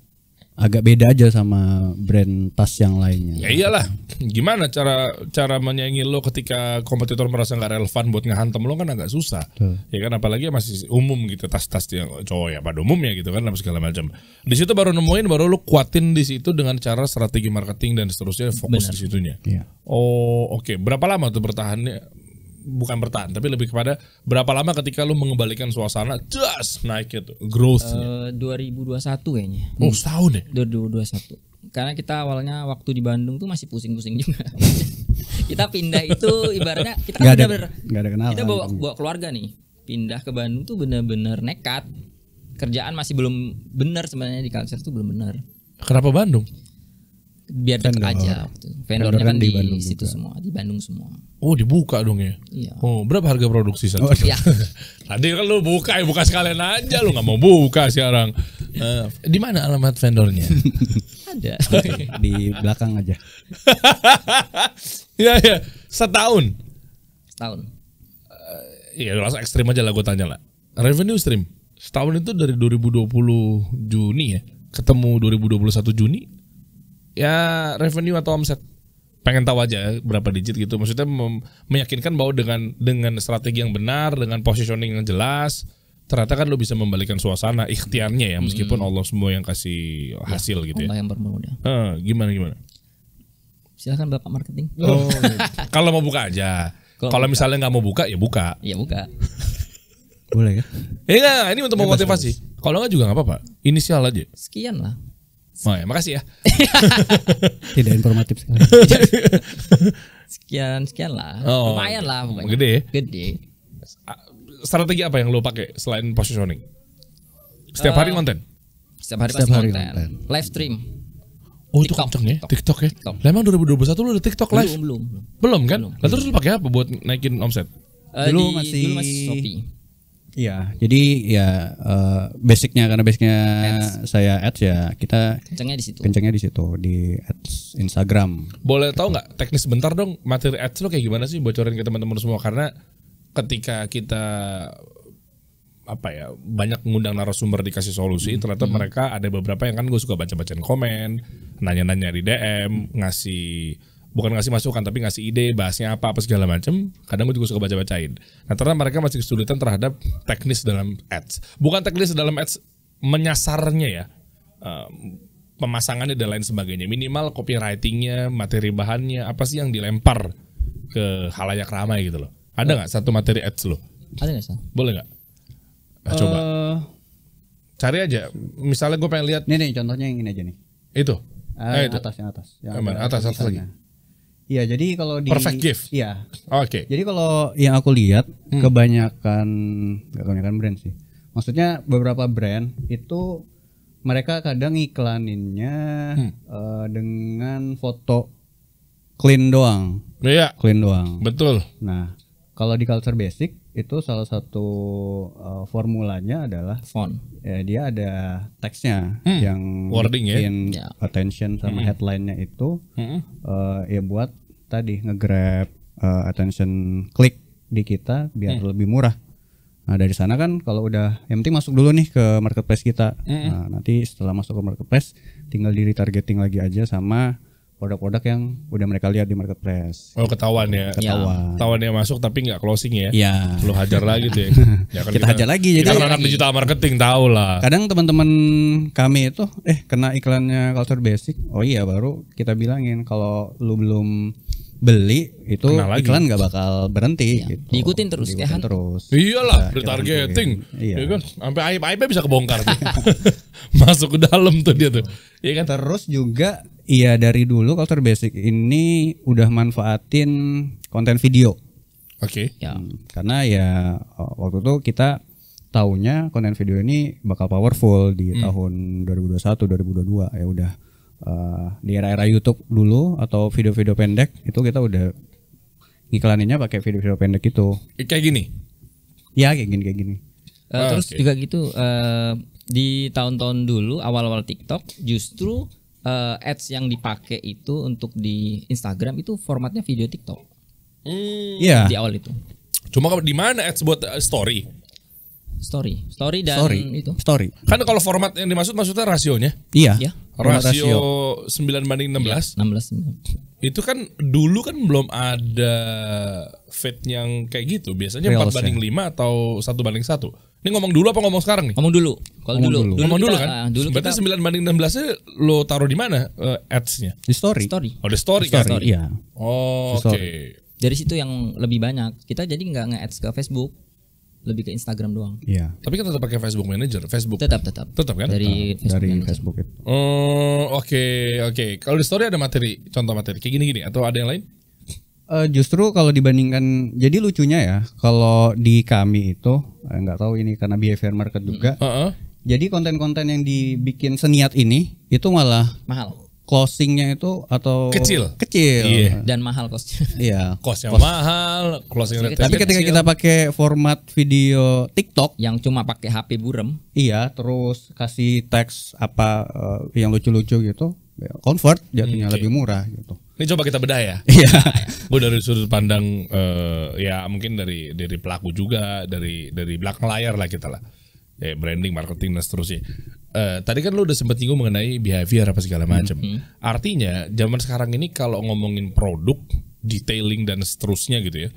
agak beda aja sama brand tas yang lainnya. Ya iyalah. Gimana cara menyaingi lo ketika kompetitor merasa nggak relevan buat ngehantem lo kan agak susah. Ya kan apalagi masih umum gitu tas-tas yang cowok ya pada umumnya gitu kan apa segala macam. Di situ baru lo kuatin di situ dengan cara strategi marketing dan seterusnya fokus di situnya. Iya. Oh, oke. Berapa lama tuh bertahannya? Bukan bertahan, tapi lebih kepada berapa lama ketika lu mengembalikan suasana, naiknya tuh, growth-nya. 2021 kayaknya. Oh, setahun ya? 2021. Karena kita awalnya waktu di Bandung tuh masih pusing-pusing juga. Kita pindah itu ibaratnya kita kan bener-bener kita bawa keluarga nih. Pindah ke Bandung tuh bener-bener nekat. Kerjaan masih belum benar sebenarnya di Culture tuh belum benar. Kenapa Bandung? Biar dekat aja waktu. Vendornya kan di situ semua, di Bandung semua. Oh, dibuka dong ya? Iya. Oh, berapa harga produksi satu? Iya. Tadi kan lu buka sekalian aja, lu nggak mau buka sekarang. Di mana alamat vendornya? Ada. Di belakang aja. Iya. Setahun. Iya, langsung ekstrim aja lah gue tanya lah. Revenue stream setahun itu dari 2020 Juni ya, ketemu 2021 Juni. Ya revenue atau omset pengen tahu aja berapa digit gitu, maksudnya meyakinkan bahwa dengan strategi yang benar, dengan positioning yang jelas, ternyata kan lo bisa membalikan suasana ikhtiarnya ya, meskipun Allah semua yang kasih hasil gitu ya. Allah yang bermudah. Gimana? Silakan Bapak marketing. Oh, kalau mau buka aja. Kalau misalnya nggak mau buka ya buka. Ya buka. Boleh ya? Enggak, ini untuk memotivasi. Kalau nggak juga nggak apa-apa. Inisial aja. Sekian lah. Oh ya, makasih ya. Tidak informatif sekali. Sekian lah. Oh, lumayan lah pokoknya. Gede ya? Gede. Strategi apa yang lo pakai selain positioning? Setiap hari konten? Setiap hari pasti konten. Live stream. Oh, itu kenceng ya? TikTok ya? Lah emang 2021 lo udah TikTok live? Belum kan? Lalu terus lo pakai apa buat naikin omset? Dulu masih Shopee. Iya, jadi ya basicnya saya ads ya kita kencengnya di situ di ads Instagram. Boleh tahu nggak teknis sebentar dong materi ads lo kayak gimana sih, bocorin ke teman-teman semua, karena ketika kita banyak ngundang narasumber dikasih solusi, ternyata mereka ada beberapa yang kan gue suka baca-bacain komen, nanya-nanya di DM, bukan ngasih masukan tapi ngasih ide bahasnya apa segala macam. Kadang gue juga suka baca-bacain. Nah, ternyata mereka masih kesulitan terhadap teknis dalam ads. Bukan teknis dalam ads menyasarnya ya, pemasangannya dan lain sebagainya. Minimal copywritingnya, materi bahannya, apa sih yang dilempar ke halayak ramai gitu loh. Ada nggak satu materi ads lo? Ada nggak Sal? Boleh nggak? Coba cari aja. Misalnya gue pengen lihat. Nih contohnya yang ini aja nih. Itu. Yang atas. Atas lagi. Iya, jadi kalau di Perfect gift. Iya. Oke. Jadi kalau yang aku lihat kebanyakan brand sih. Maksudnya beberapa brand itu mereka kadang iklaninnya dengan foto clean doang. Iya. Clean doang. Betul. Nah, kalau di Culture Basic itu salah satu formulanya adalah Font. dia ada teksnya yang Wording ya? bikin Ya. attention sama headline-nya itu ya buat tadi nge-grab attention klik di kita biar lebih murah. Nah dari sana kan kalau udah yang penting masuk dulu nih ke marketplace kita. Nah nanti setelah masuk ke marketplace tinggal di retargeting lagi aja sama produk-produk yang udah mereka lihat di marketplace. Oh ketahuan ya. Ketahuan yang masuk tapi nggak closing ya. Iya. Lu hajar lagi tuh ya. Ya kan Kita hajar lagi, Kita jadi- kan anak digital marketing tahu lah. Kadang teman-teman kami itu kena iklannya Culture Basic. Oh iya baru kita bilangin kalau lu belum beli itu Kena lagi. iklan nggak bakal berhenti gitu. Diikutin terus, Diikutin ya kan? terus. Iyalah, Ya, retargeting. Iya. Ya kan? Sampai aib-aibnya bisa kebongkar tuh. Masuk ke dalam tuh dia tuh. Iya kan? Terus juga iya dari dulu Culture Basic ini udah manfaatin konten video. Oke. Ya. Karena ya waktu itu kita taunya konten video ini bakal powerful di tahun 2021 2022 ya udah di era-era YouTube dulu atau video-video pendek itu kita udah ngiklaninnya pakai video-video pendek itu. Kayak gini. Ya kayak gini. Terus Oke. juga gitu di tahun-tahun dulu awal-awal TikTok justru ads yang dipakai itu untuk di Instagram itu formatnya video TikTok Iya. di awal itu. Cuma di mana ads buat story? Story dan itu. Story. Kan kalau format yang dimaksud maksudnya rasionya. Iya. Ya. Format Rasio 9:16. 16. Itu kan dulu kan belum ada feed yang kayak gitu. Biasanya Reels 4:5 atau 1:1. Ini ngomong dulu apa ngomong sekarang nih? Ngomong dulu. Kalau Ngomong dulu, dulu. Ngomong dulu kita, kan? dulu Berarti kita 9:16-nya lo taruh di mana ads-nya? Di story. story. Oh, di story kan? Story. Iya. Oh, Di oke. story. Dari situ yang lebih banyak. Kita jadi nggak nge-ads ke Facebook, lebih ke Instagram doang. Iya. Tapi kan tetap pakai Facebook Manager, Facebook. Tetap. Tetap kan? Dari Facebook. Dari Manager. Facebook itu. Oh, oke. Kalau di story ada materi, contoh materi kayak gini-gini atau ada yang lain? Justru kalau dibandingkan, jadi lucunya ya, kalau di kami itu nggak tahu ini karena behavior market juga. Heeh. Jadi konten-konten yang dibikin seniat ini itu malah Mahal closingnya itu atau Kecil. Iya. dan mahal costnya. Iya. Cost-nya mahal, closing rate Tapi ketika kita pakai format video TikTok, Yang cuma pakai HP burem. iya, terus kasih teks apa yang lucu-lucu gitu, ya, convert jatuhnya lebih murah gitu. Ini coba kita bedah ya. Iya. Gue dari sudut pandang ya mungkin dari pelaku juga, dari belakang layar lah kita lah. Ya, branding, marketing dan seterusnya. Tadi kan lu udah sempat nyinggung mengenai behavior apa segala macam. Artinya zaman sekarang ini kalau ngomongin produk, detailing dan seterusnya gitu ya.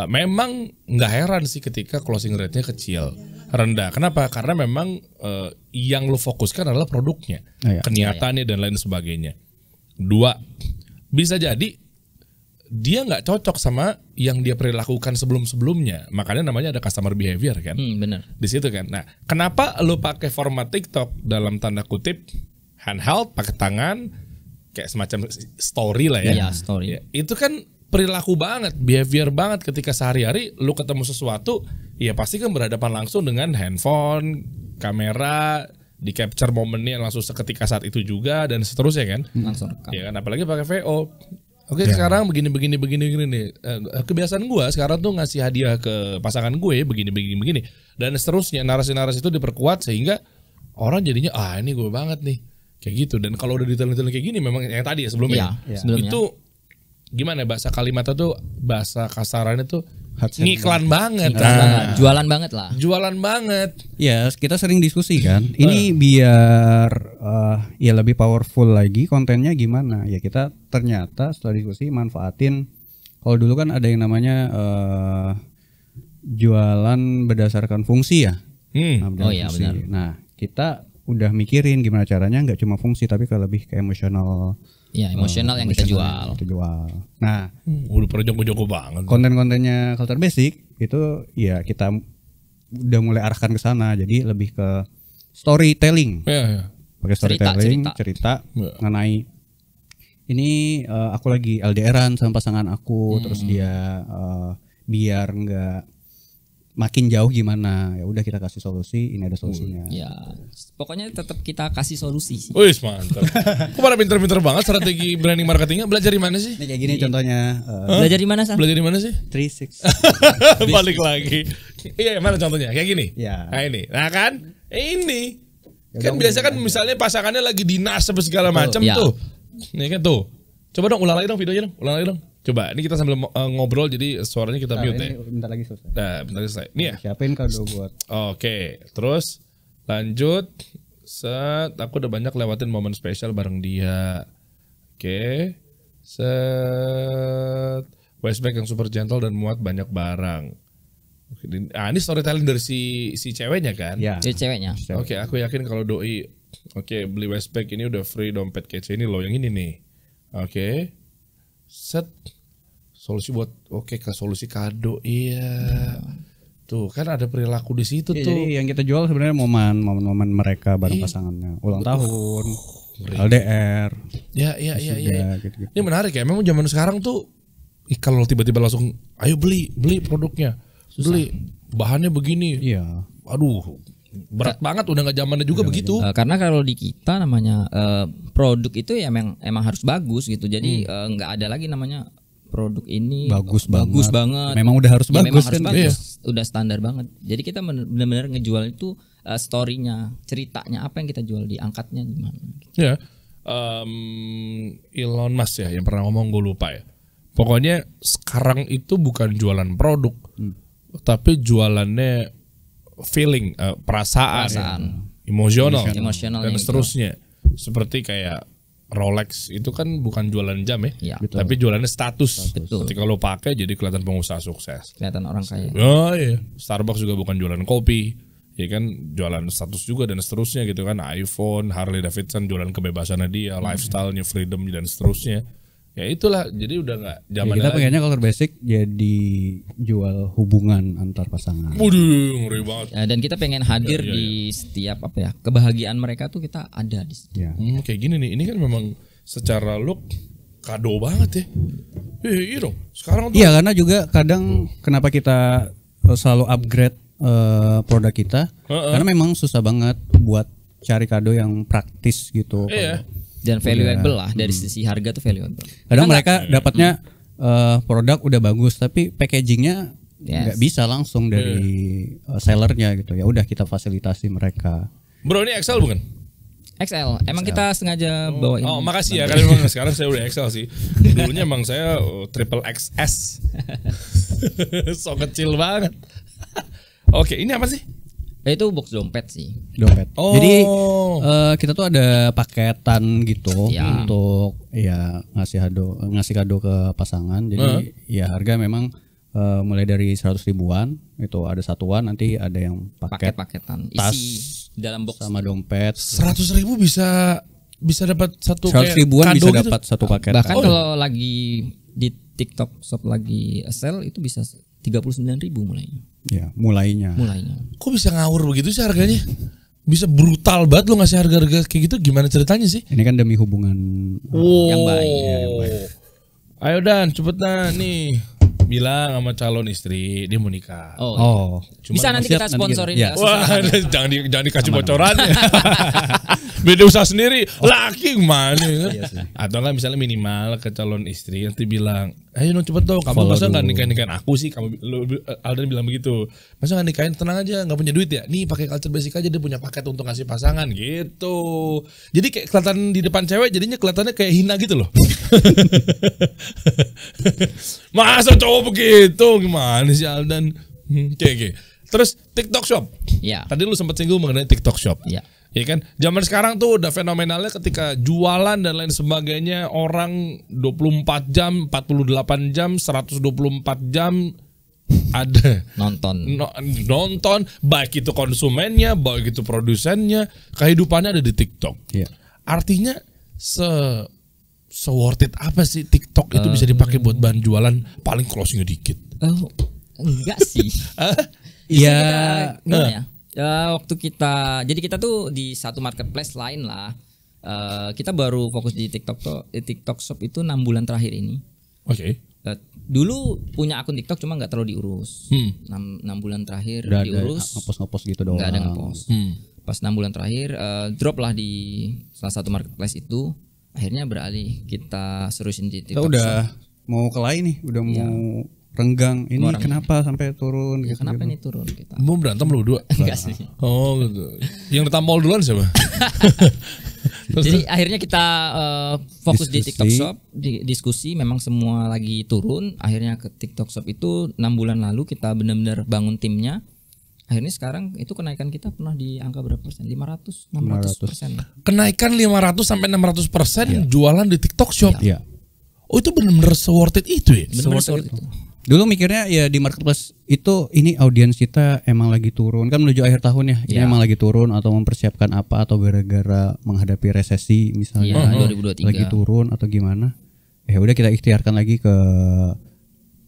Memang nggak heran sih ketika closing rate-nya kecil, rendah. Kenapa? Karena memang yang lu fokuskan adalah produknya, Iya. kenyataannya dan lain sebagainya. Dua, bisa jadi dia nggak cocok sama yang dia perilakukan sebelum-sebelumnya. Makanya namanya ada customer behavior kan. Bener. Di situ kan. Nah, kenapa lu pakai format TikTok dalam tanda kutip handheld, pakai tangan, kayak semacam story lah ya. Iya, story. Ya, itu kan perilaku banget, behavior banget ketika sehari-hari lu ketemu sesuatu, ya pasti kan berhadapan langsung dengan handphone, kamera, di capture momennya langsung seketika saat itu juga dan seterusnya kan. Langsung rekam. Ya kan, apalagi pakai VO. Oke, sekarang begini nih. Kebiasaan gua sekarang tuh ngasih hadiah ke pasangan gue begini dan seterusnya. Narasi-narasi itu diperkuat sehingga orang jadinya ini gue banget nih. Kayak gitu. Dan kalau udah detail-detail kayak gini memang yang tadi ya sebelumnya. Iya, sebelumnya. Itu gimana bahasa kalimatnya tuh, bahasa kasarannya tuh Hard ngiklan banget. Iklan banget. Jualan banget lah. Jualan banget. Ya, kita sering diskusi kan. Ini biar ya lebih powerful lagi kontennya gimana? Ya kita ternyata setelah diskusi manfaatin, kalau dulu kan ada yang namanya jualan berdasarkan fungsi ya. Nah, Oh iya, fungsi. benar. Nah, kita udah mikirin gimana caranya nggak cuma fungsi tapi lebih ke emosional. Ya, emosional yang kita jual. Kita jual. Nah, Udah pernah joko-joko banget. konten-kontennya Culture Basic itu ya kita udah mulai arahkan ke sana, jadi lebih ke storytelling. Ya. Pakai storytelling, cerita Ya. mengenai ini aku lagi LDRan sama pasangan aku, terus dia biar nggak makin jauh gimana, ya udah kita kasih solusi, ini ada solusinya. Ya, pokoknya tetap kita kasih solusi sih. Wih mantap. Kok pada pinter-pinter banget strategi branding marketingnya. Belajar di mana sih? Nah, kayak gini contohnya Belajar di mana, San? Belajar di mana sih? 36. Balik lagi. Iya, mana contohnya? Kayak gini. Ya. Nah ini. Nah kan? Ini. Ya Kan udah, biasa kan misalnya pasangannya lagi dinas apa segala macam Ya. tuh. Nih kan tuh. Coba dong ulang lagi dong videonya dong. Ulang lagi dong. Coba, ini kita sambil ngobrol jadi suaranya kita mute ya. Ini bentar lagi selesai. Nah, bentar selesai. Nih ya. Siapin kado buat Oke, terus lanjut. Set, aku udah banyak lewatin momen spesial bareng dia. Oke. Set. Westback yang super gentle dan muat banyak barang. Oke, ini storytelling dari si ceweknya kan? ya. Jadi ceweknya. Oke, aku yakin kalau doi beli Westback ini udah free dompet kece ini loh yang ini nih. Oke. Set. Solusi buat ke solusi kado. Iya. Tuh, kan ada perilaku di situ Ya, tuh. jadi yang kita jual sebenarnya momen mereka bareng pasangannya, ulang tahun, LDR, Ya. gitu-gitu. Ini menarik ya. Memang zaman sekarang tuh kalau tiba-tiba langsung ayo beli produknya. Beli bahannya begini. Iya. Aduh, berat banget udah nggak zamannya juga begitu. Karena kalau di kita namanya produk itu ya emang harus bagus gitu. Jadi nggak ada lagi namanya produk ini Bagus banget. Memang udah harus Ya, bagus memang harus kan? bagus. Udah standar banget. Jadi kita benar-benar ngejual itu story-nya, ceritanya apa yang kita jual, diangkatnya gimana. Ya, Elon Musk ya yang pernah ngomong, gue lupa ya. Pokoknya sekarang itu bukan jualan produk, tapi jualannya feeling, perasaan. Emosional, Emosionalnya dan itu. seterusnya. Seperti kayak Rolex itu kan bukan jualan jam ya, Ya, tapi jualannya status. Betul. Ketika lo pakai jadi kelihatan pengusaha sukses. kelihatan orang kaya. Oh iya, Starbucks juga bukan jualan kopi, ya kan jualan status juga dan seterusnya gitu kan. iPhone, Harley Davidson jualan kebebasannya dia, lifestyle-nya, freedom dan seterusnya. Ya itulah, jadi udah nggak Ya, zaman kita lagi. pengennya Culture Basic jadi jual hubungan antar pasangan. Waduh, ngeri banget. Dan kita pengen hadir di setiap kebahagiaan mereka tuh kita ada di situ. Ya. Kayak gini nih, ini kan memang secara look kado banget ya. Iya dong. Sekarang tuh Iya, karena juga kadang kenapa kita selalu upgrade produk kita, karena memang susah banget buat cari kado yang praktis gitu. iya. Dan valuable lah dari sisi harga tuh valuable. Kadang mereka dapatnya produk udah bagus tapi packagingnya nggak bisa langsung dari sellernya gitu. Ya udah kita fasilitasi mereka. Bro, ini XL bukan? XL. Emang kita sengaja bawain. Oh, makasih ya, karena memang sekarang saya udah XL sih. Dulunya emang saya triple XS. So kecil banget. Oke, ini apa sih? Itu box dompet sih. Dompet. Oh. Jadi kita tuh ada paketan gitu Ya. untuk ya ngasih kado ke pasangan. Jadi ya harga memang mulai dari 100 ribuan itu ada satuan, nanti ada yang paket Paket-paketan tas isi dalam box. sama dompet. 100.000 bisa dapat satu 100 kayak ribuan kado bisa gitu? dapat satu paket. Bahkan kalau lagi di TikTok Shop lagi sale itu bisa 39.000 mulainya. Ya, mulainya. Kok bisa ngawur begitu sih harganya? Bisa brutal banget lo ngasih harga-harga kayak gitu, gimana ceritanya sih? Ini kan demi hubungan. Yang baik. Ayo Dan, cepetan nih. Bilang sama calon istri dia mau nikah. Oh. Bisa nanti siap, kita nanti sponsorin kita- ya. Wah, jangan dikasih bocorannya. Beda usaha sendiri. Laki gimana kan? Atau enggak misalnya minimal ke calon istri nanti bilang, "Ayo dong cepet dong, kamu Follow masa enggak dulu. nikahin aku sih?" Aldan bilang begitu. "Masa enggak nikahin, tenang aja, enggak punya duit ya? Nih pakai Culture Basic aja, dia punya paket untuk ngasih pasangan." Gitu. Jadi kayak kelihatan di depan cewek jadinya kelihatannya kayak hina gitu loh. Masa cowok begitu, gimana sih Aldan? Oke. Terus TikTok Shop. Ya. Tadi lu sempat singgung mengenai TikTok Shop. Ya. Ya kan? Zaman sekarang tuh udah fenomenalnya ketika jualan dan lain sebagainya, orang 24 jam, 48 jam, 124 jam ada Nonton. nonton, baik itu konsumennya, baik itu produsennya, kehidupannya ada di TikTok. Iya. Artinya worth it apa sih TikTok itu bisa dipakai buat bahan jualan, paling closingnya dikit. Oh, enggak sih. Iya. Gimana ya? Waktu jadi kita tuh di satu marketplace lain lah. Kita baru fokus di TikTok Shop itu 6 bulan terakhir ini. Oke. dulu punya akun TikTok cuma nggak terlalu diurus. 6 bulan terakhir Udah ada diurus. ngepost gitu doang. Nggak ada ngepost. Pas 6 bulan terakhir drop lah di salah satu marketplace itu. Akhirnya beralih kita seriusin di Kita TikTok. udah mau ke lain nih, udah mau renggang. Ini kenapa sampai turun Ya, gitu? kenapa ini turun kita? Mau berantem lu berdua? Enggak sih. Oh gitu. Yang ditampol duluan siapa? Jadi akhirnya kita fokus di Diskusi. TikTok Shop, diskusi memang semua lagi turun. Akhirnya ke TikTok Shop itu 6 bulan lalu kita benar-benar bangun timnya. Akhirnya sekarang itu kenaikan kita pernah di angka berapa persen? 500-600%. Kenaikan 500 sampai 600% jualan di TikTok Shop. Iya. Oh itu benar-benar worth it itu ya? Benar-benar seperti itu. Dulu mikirnya ya di marketplace itu ini audiens kita emang lagi turun kan menuju akhir tahun ya. Ini emang lagi turun atau mempersiapkan apa atau gara-gara menghadapi resesi misalnya 2023. lagi turun atau gimana. Ya udah kita ikhtiarkan lagi ke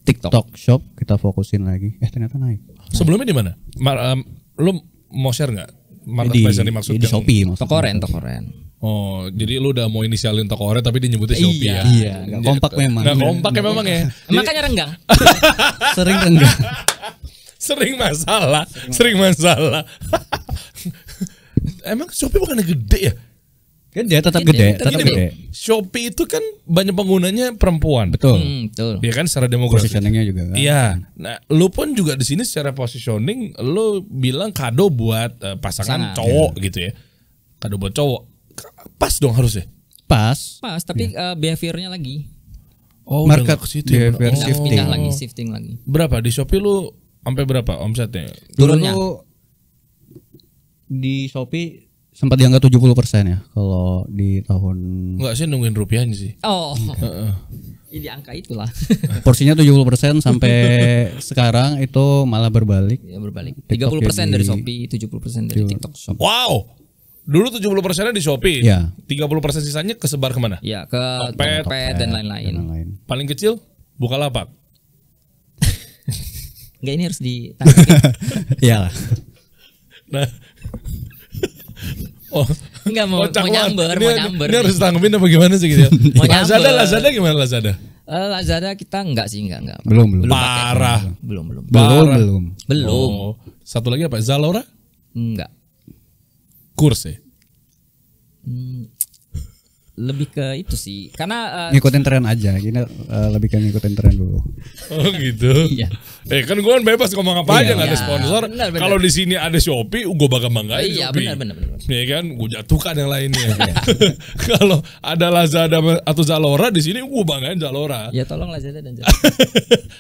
TikTok Shop, kita fokusin lagi. Ternyata naik. Sebelumnya di mana? Lu mau share nggak? Marketplace yang dimaksud di Shopee maksudnya. Tokoren. Oh, jadi lu udah mau inisialin toko oranye tapi dia nyebutnya Shopee ya? Iya, nggak kompak memang. Nggak kompak ya memang ya? Makanya renggang. Sering enggak. Sering masalah. Emang Shopee bukannya gede ya? Gede, tetap gede. Shopee itu kan banyak penggunanya perempuan. Betul. Betul. Iya kan secara demografi. Positioningnya juga kan. Iya. Nah, lu pun juga di sini secara positioning lu bilang kado buat pasangan cowok gitu ya. Kado buat cowok. Pas dong harusnya. Pas. Tapi behaviornya lagi. Oh, Market udah nggak ke situ ya. behavior Oh. Shifting lagi. Berapa di Shopee lu sampai berapa omsetnya? Turunnya. Dulu di Shopee sempat di angka 70% ya kalau di tahun Enggak sih nungguin rupiahnya sih. Oh. Di angka itulah. porsinya 70% sampai sekarang itu malah berbalik. Ya berbalik. TikTok 30% dari jadi- Shopee, 70% dari TikTok Shop. Wow. Dulu 70%-nya di Shopee. Iya. 30% sisanya kesebar kemana? Ya ke Tokped Tokped dan lain-lain. Yang lain. Paling kecil Bukalapak. Enggak, ini harus ditangkapin. Iyalah. Nah. Oh. Enggak mau Kocak nyamber, banget. mau Ini- nyamber. Ini harus tanggepin apa gimana sih gitu ya? Mau nyamber. Lazada gimana Lazada? Lazada kita enggak sih, enggak. Belum. Parah. Belum. Belum. Oh. Satu lagi apa? Zalora? Enggak. Kurs ya? Lebih ke itu sih. Karena Ngikutin tren aja. Kita lebih ke ngikutin tren dulu. Oh gitu. Iya. Kan gue kan bebas ngomong apa aja nggak ada Iya. sponsor. Benar. Kalau di sini ada Shopee, gue bakal banggain iya, Shopee. benar. Ya kan, gue jatuhkan yang lainnya. Kalau ada Lazada atau Zalora di sini, gue banggain Zalora. Ya tolong Lazada dan Zalora.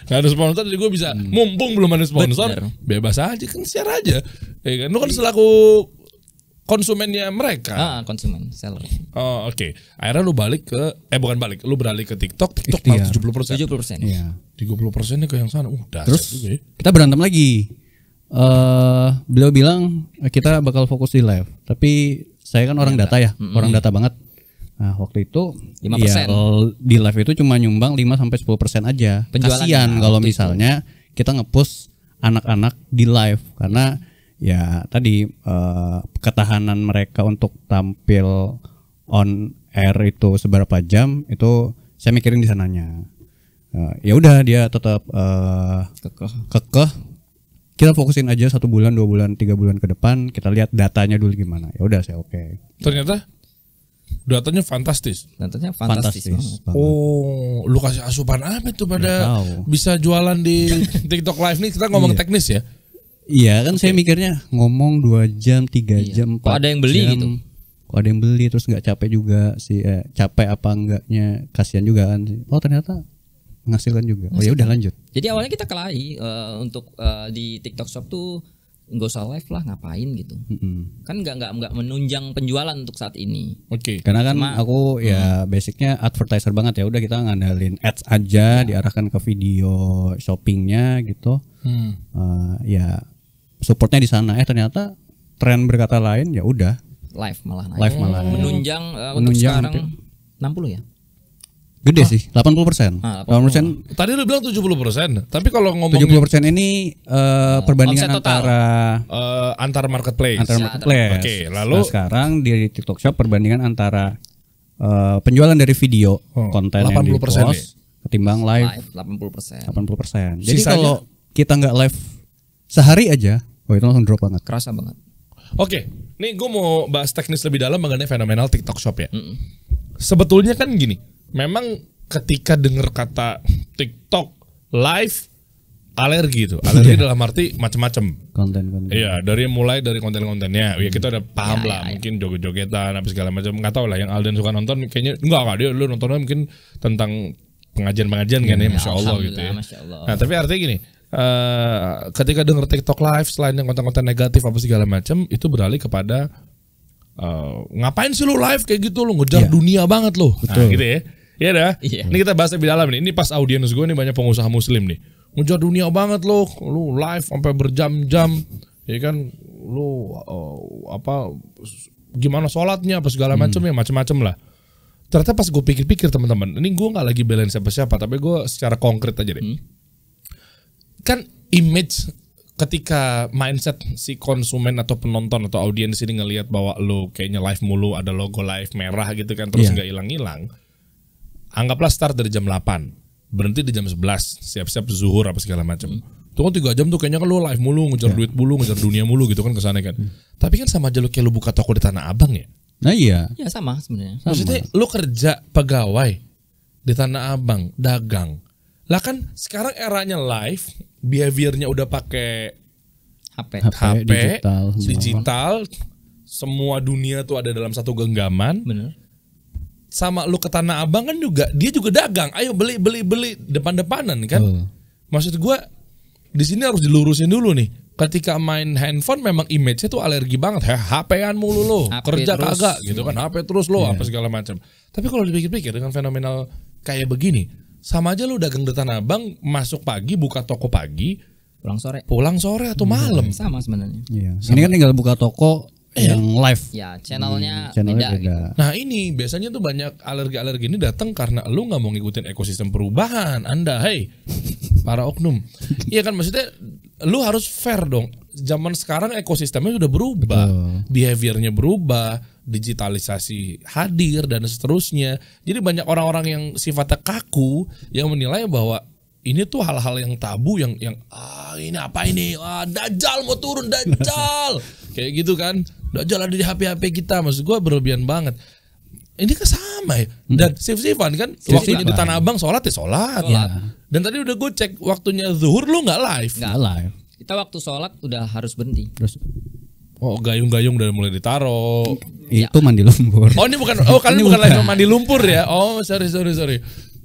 Nggak ada sponsor, jadi gue bisa mumpung belum ada sponsor, Bener. bebas aja kan share aja. Ya kan, lu kan selaku konsumennya mereka. Konsumen, seller. Oh oke. Akhirnya lu balik ke bukan balik, lu beralih ke TikTok Ikhtiar. malah 70%. 70%. Iya. 30%-nya ke yang sana. Dahsyat Terus juga ya. kita berantem lagi. Beliau bilang kita bakal fokus di live. Tapi saya kan orang data ya, orang data banget. Nah, waktu itu 5%. ya, di live itu cuma nyumbang 5 sampai 10% aja. Penjualannya Kasian kalau waktu misalnya kita nge-push anak-anak di live karena ya tadi ketahanan mereka untuk tampil on air itu seberapa jam itu saya mikirin di sananya. Ya udah dia tetap kekeh. Kita fokusin aja 1 bulan, 2 bulan, 3 bulan ke depan. Kita lihat datanya dulu gimana. Ya udah saya oke. Ternyata datanya fantastis. Tentunya fantastis banget. Oh, lu kasih asupan apa tuh pada Nggak tahu. bisa jualan di TikTok Live nih? Kita ngomong teknis ya. Iya kan saya mikirnya ngomong 2 jam, 3 jam, 4 Kok ada yang beli jam. gitu? Kok ada yang beli terus nggak capek juga sih? Capek apa enggaknya? Kasihan juga kan. Oh ternyata menghasilkan juga. Oh ya udah lanjut. Jadi awalnya kita kelahi untuk di TikTok Shop tuh nggak usah live lah, ngapain gitu. Kan nggak menunjang penjualan untuk saat ini. Oke. Karena kan aku ya basicnya advertiser banget ya. Udah kita ngandalin ads aja, diarahkan ke video shoppingnya gitu. Ya supportnya di sana. Ternyata tren berkata lain ya udah Live malah naik. live malah Menunjang untuk Menunjang sekarang 60 ya. gede sih 80%. 80%. Tadi lu bilang 70%, tapi kalau ngomong 70% ini perbandingan omset total. antar marketplace. antara marketplace. Oke, lalu Nah, sekarang di TikTok Shop perbandingan antara penjualan dari video konten yang 80% di-post ketimbang live Live 80%. 80%. Jadi Sisanya? kalau kita nggak live sehari aja, itu langsung drop banget. Kerasa banget. Oke, nih gue mau bahas teknis lebih dalam mengenai fenomenal TikTok Shop ya. Sebetulnya kan gini, memang ketika dengar kata TikTok live, alergi itu. Alergi dalam arti macam-macam. Konten-konten. Iya, mulai dari konten-kontennya. Ya kita udah paham Ya, lah, ya. mungkin joget-jogetan apa segala macam. Enggak tahu lah yang Alden suka nonton kayaknya enggak dia lu nontonnya mungkin tentang pengajian-pengajian kan ya, Masya Allah gitu ya. Masya Allah. Nah, tapi artinya gini, ketika denger TikTok live selain yang konten-konten negatif apa segala macam, itu beralih kepada ngapain sih lu live kayak gitu, lu ngejar dunia banget lu. Nah, gitu ya. Iya dah. Iya. Ini kita bahas lebih dalam nih. Ini pas audiens gue nih banyak pengusaha muslim nih. Ngejar dunia banget lu live sampai berjam-jam. Ya kan lu gimana sholatnya apa segala macam ya, macam-macam lah. Ternyata pas gue pikir-pikir teman-teman, ini gue nggak lagi belain siapa-siapa, tapi gue secara konkret aja deh. Kan image ketika mindset si konsumen atau penonton atau audiens ini ngelihat bahwa lo kayaknya live mulu, ada logo live merah gitu kan, terus nggak hilang-hilang. Anggaplah start dari jam 8, berhenti di jam 11, siap-siap zuhur apa segala macam. Itu kan 3 jam tuh kayaknya kan lo live mulu, ngejar duit mulu, ngejar dunia mulu gitu kan kesana kan. Tapi kan sama aja lo kayak lo buka toko di Tanah Abang ya. Nah iya. Ya sama sebenarnya. Maksudnya lo kerja pegawai di Tanah Abang, dagang. Lah kan sekarang eranya live, behaviornya udah pakai HP. HP, digital, digital, semua dunia tuh ada dalam satu genggaman. Bener. Sama lu ke Tanah Abang kan juga, dia juga dagang. Ayo beli depan-depanan kan. Maksud gua di sini harus dilurusin dulu nih. Ketika main handphone memang image-nya tuh alergi banget. HP-an mulu lo, HP kerja terus. kagak gitu kan. HP terus lo apa segala macam. Tapi kalau dipikir-pikir dengan fenomenal kayak begini, sama aja lu dagang di Tanah Abang, masuk pagi, buka toko pagi, Pulang sore sore. atau malam. Sama sebenarnya. Iya. Ini kan tinggal buka toko yang live. Ya channelnya Channelnya beda. Gitu. Nah ini biasanya tuh banyak alergi-alergi ini datang karena lu nggak mau ngikutin ekosistem perubahan. Anda, hey, para oknum. Iya kan, maksudnya lu harus fair dong. Zaman sekarang ekosistemnya sudah berubah, behaviornya berubah, digitalisasi hadir dan seterusnya. Jadi banyak orang-orang yang sifatnya kaku yang menilai bahwa ini tuh hal-hal yang tabu yang ini apa ini? Dajjal mau turun, Dajjal. Kayak gitu kan. Dajjal ada di HP-HP kita. Maksud gue berlebihan banget. Ini kan sama ya. Dan sif-sifan kan. Waktunya di Tanah Abang sholat ya sholat. Dan tadi udah gue cek waktunya zuhur lu nggak live. Nggak live. Kita waktu sholat udah harus berhenti. Terus Gayung-gayung udah mulai ditaro. itu mandi lumpur. Oh ini bukan. Oh kalian bukan live mandi lumpur ya. Oh sorry.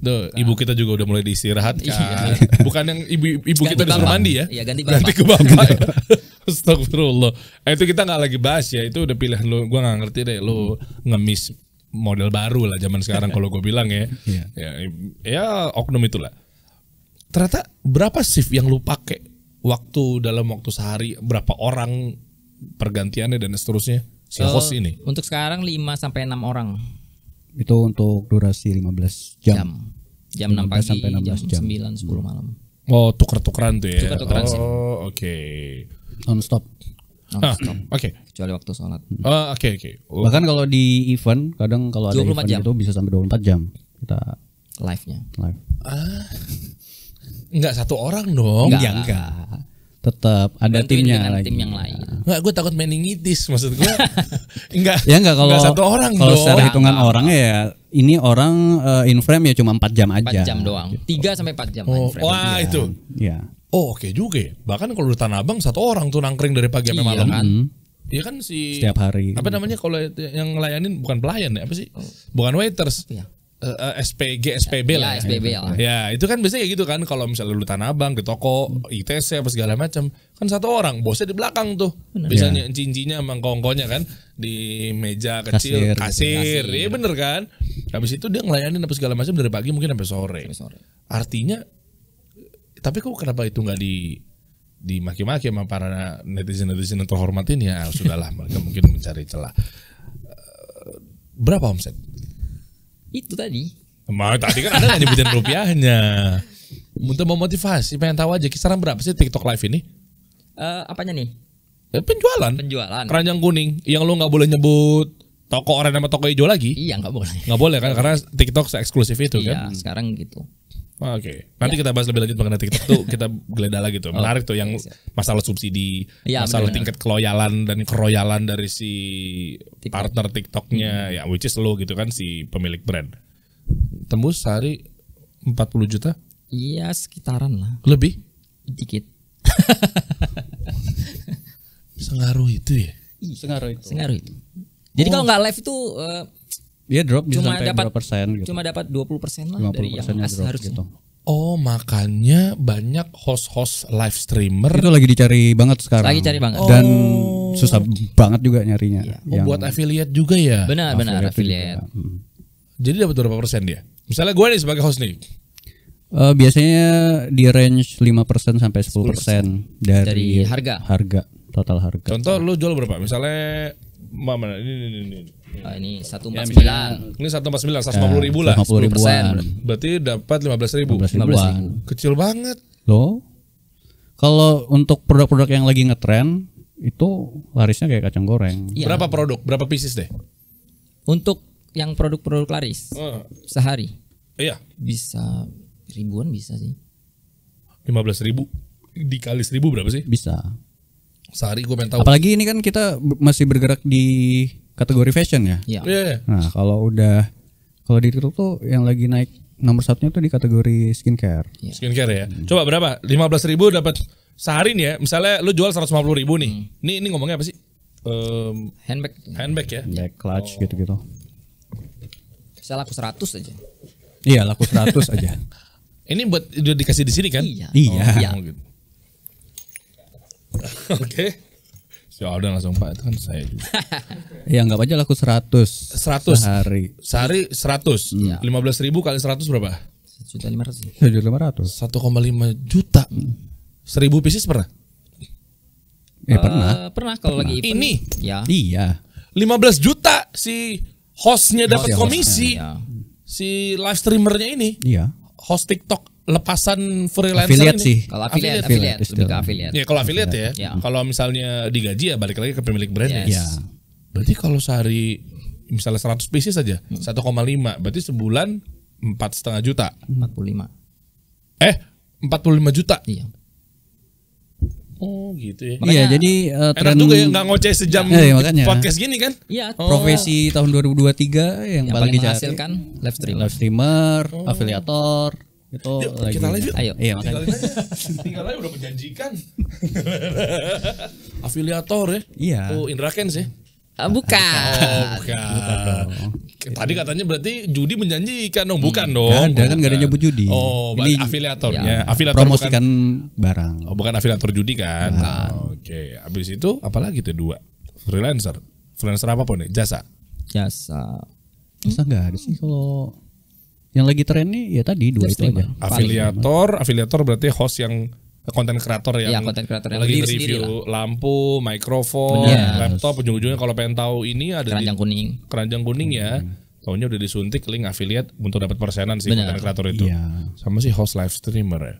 Tuh, ibu kita juga udah mulai diistirahatkan. Bukan yang ibu kita disuruh mandi ya. Iya, ganti ke bapak. Ya. Astagfirullah. Itu kita nggak lagi bahas ya. Itu udah pilihan lu. Gua nggak ngerti deh. Lu ngemis model baru lah zaman sekarang kalau gue bilang ya. Ya oknum itulah. Ternyata berapa shift yang lu pakai dalam waktu sehari, berapa orang pergantiannya dan seterusnya si host ini? Untuk sekarang 5 sampai 6 orang. Itu untuk durasi 15 jam. Jam 6 pagi sampai 16 jam. 9 10 malam. Oh, tuker-tukeran tuh ya. Tuker-tukeran sih. Oh, oke. Non-stop. Oke. Kecuali waktu sholat. Oke. Bahkan kalau di event, kadang kalau ada 24 event jam. itu bisa sampai 24 jam kita Live-nya. live. Enggak satu orang dong. Enggak. Tetap ada Bantuin timnya dengan lagi. tim yang lain. Enggak, gue takut meningitis maksud gue. Enggak. Ya enggak kalau satu orang kalau dong. secara hitungan orangnya ya ini orang in frame ya cuma 4 jam aja. 4 jam doang. 3 sampai 4 jam. Oh, main frame. wah itu. Iya. Oh, oke juga ya. Bahkan kalau di Tanah Abang satu orang tuh nangkring dari pagi sampai Iya malam. kan? Iya kan si Setiap hari. Apa namanya kalau yang ngelayanin bukan pelayan ya, apa sih? Bukan waiters. Iya. SPG, SPB lah. Ya, SPB lah. Ya itu kan biasanya kayak gitu kan. Kalau misalnya lu Tanah Abang di toko ITC apa segala macam, kan satu orang, bosnya di belakang tuh. Biasanya cincinya sama kongkonya kan di meja kecil, kasir. Iya bener kan. Habis itu dia ngelayanin apa segala macam dari pagi mungkin sampai sore. Artinya, tapi kok kenapa itu nggak dimaki-maki sama para netizen yang terhormat ini? Ya sudahlah, mereka mungkin mencari celah. Berapa omset? Itu tadi. Tadi kan ada nggak nyebutin rupiahnya. Untuk memotivasi, pengen tahu aja kisaran berapa sih TikTok Live ini? Apanya nih? Penjualan. Keranjang kuning. Yang lu nggak boleh nyebut toko oranye sama toko hijau lagi. Iya nggak boleh. Nggak boleh kan, karena TikTok se-eksklusif itu kan. Iya sekarang gitu. Oke. Nanti kita bahas lebih lanjut mengenai TikTok tuh, kita geledah lagi tuh. Menarik tuh yang masalah subsidi, Ya, masalah benar. tingkat keloyalan dan keroyalan dari si partner TikToknya, ya which is lo gitu kan, si pemilik brand. Tembus sehari 40 juta? Iya sekitaran lah, Lebih? dikit. Bisa ngaruh itu ya? Sengaruh itu. Sengaruh itu. Jadi kalau nggak live itu Dia drop bisa cuma sampai dapat berapa persen gitu. cuma dapat 20% lah dari yang 50%-nya drop harusnya. gitu. Oh, makanya banyak host-host live streamer Itu lagi dicari banget sekarang. Lagi cari banget. Dan susah banget juga nyarinya. buat affiliate juga ya. Benar affiliate affiliate. juga. Jadi dapat berapa persen dia? Misalnya gue nih sebagai host nih. Biasanya di range 5% sampai 10% Dari harga. total harga. Contoh lu jual berapa? Misalnya mana ini. Ini 149. Ini 149, 150 ribu lah. 150 ribuan. Berarti dapat 15 ribu. 15 ribuan. Kecil banget. Loh. Kalau untuk produk-produk yang lagi ngetren itu larisnya kayak kacang goreng. Iya. Berapa produk? Berapa pieces deh? Untuk yang produk-produk laris sehari Iya, bisa ribuan bisa sih. 15 ribu dikali 1000 berapa sih? Bisa. Sehari gue pengen tahu. Apalagi ini kan kita masih bergerak di kategori fashion ya. Iya. Iya. Nah, kalau di TikTok tuh yang lagi naik nomor satunya tuh di kategori skincare. Skincare ya. Coba berapa? 15 ribu dapat sehari nih ya. Misalnya lu jual 150 ribu nih. Ini ngomongnya apa sih? Handbag ya. Back clutch gitu-gitu. Bisa laku 100 aja. Iya, laku 100 aja. Ini buat udah dikasih di sini kan? Iya. Iya. Oh, gitu. Oke. Ya udah langsung Pak, itu kan saya juga. Ya anggap aja laku 100 100 sehari. Sehari 100. 15 ribu kali 100 berapa? 1.500.000. 1.500. 1,5 juta. 1000 pieces pernah? Pernah. Pernah kalau lagi event. Ini Ya. Iya. 15 juta si hostnya dapat Hostnya, komisi. Ya. Si live streamernya ini, Iya. host TikTok lepasan freelancer Affiliate ini. sih. Kalau affiliate, Affiliate lebih ke istilahnya. affiliate. Ya kalau affiliate ya. Ya. Kalau misalnya digaji ya balik lagi ke pemilik brandnya. Yes. Iya. Berarti kalau sehari misalnya 100 pieces saja 1,5 berarti sebulan 4,5 juta. 45. 45 juta. Iya. Oh gitu ya. Iya, jadi Enak tren juga ya nggak ngoceh sejam Iya, makanya. podcast gini kan? Iya. profesi tahun 2023 Yang yang, paling paling dicari menghasilkan live stream. live streamer, afiliator itu lagi. Kita live yuk. Ayo. Iya, makanya. Tinggal aja udah menjanjikan. Afiliator ya. Iya. Oh Indra Kens ya. Bukan. Oh bukan. Tadi katanya berarti judi menjanjikan dong, bukan dong. Nggak ada, kan nggak ada nyebut judi. Oh, Ini afiliatornya. Afiliator promosikan bukan. barang. Oh, bukan afiliator judi kan? Oke, habis itu apalagi tuh 2? Freelancer. Freelancer apapun nih, jasa. Jasa. Masa nggak ada sih kalau yang lagi tren nih ya tadi 2 itu streamer. aja. Afiliator berarti host yang konten kreator yang Iya, content creator yang lagi sendiri review lampu, mikrofon, Bener. laptop, ujung-ujungnya kalau pengen tahu ini ada Keranjang kuning. keranjang kuning ya. Taunya udah disuntik link affiliate untuk dapat persenan si Bener. konten kreator itu. Iya. Sama si host live streamer ya.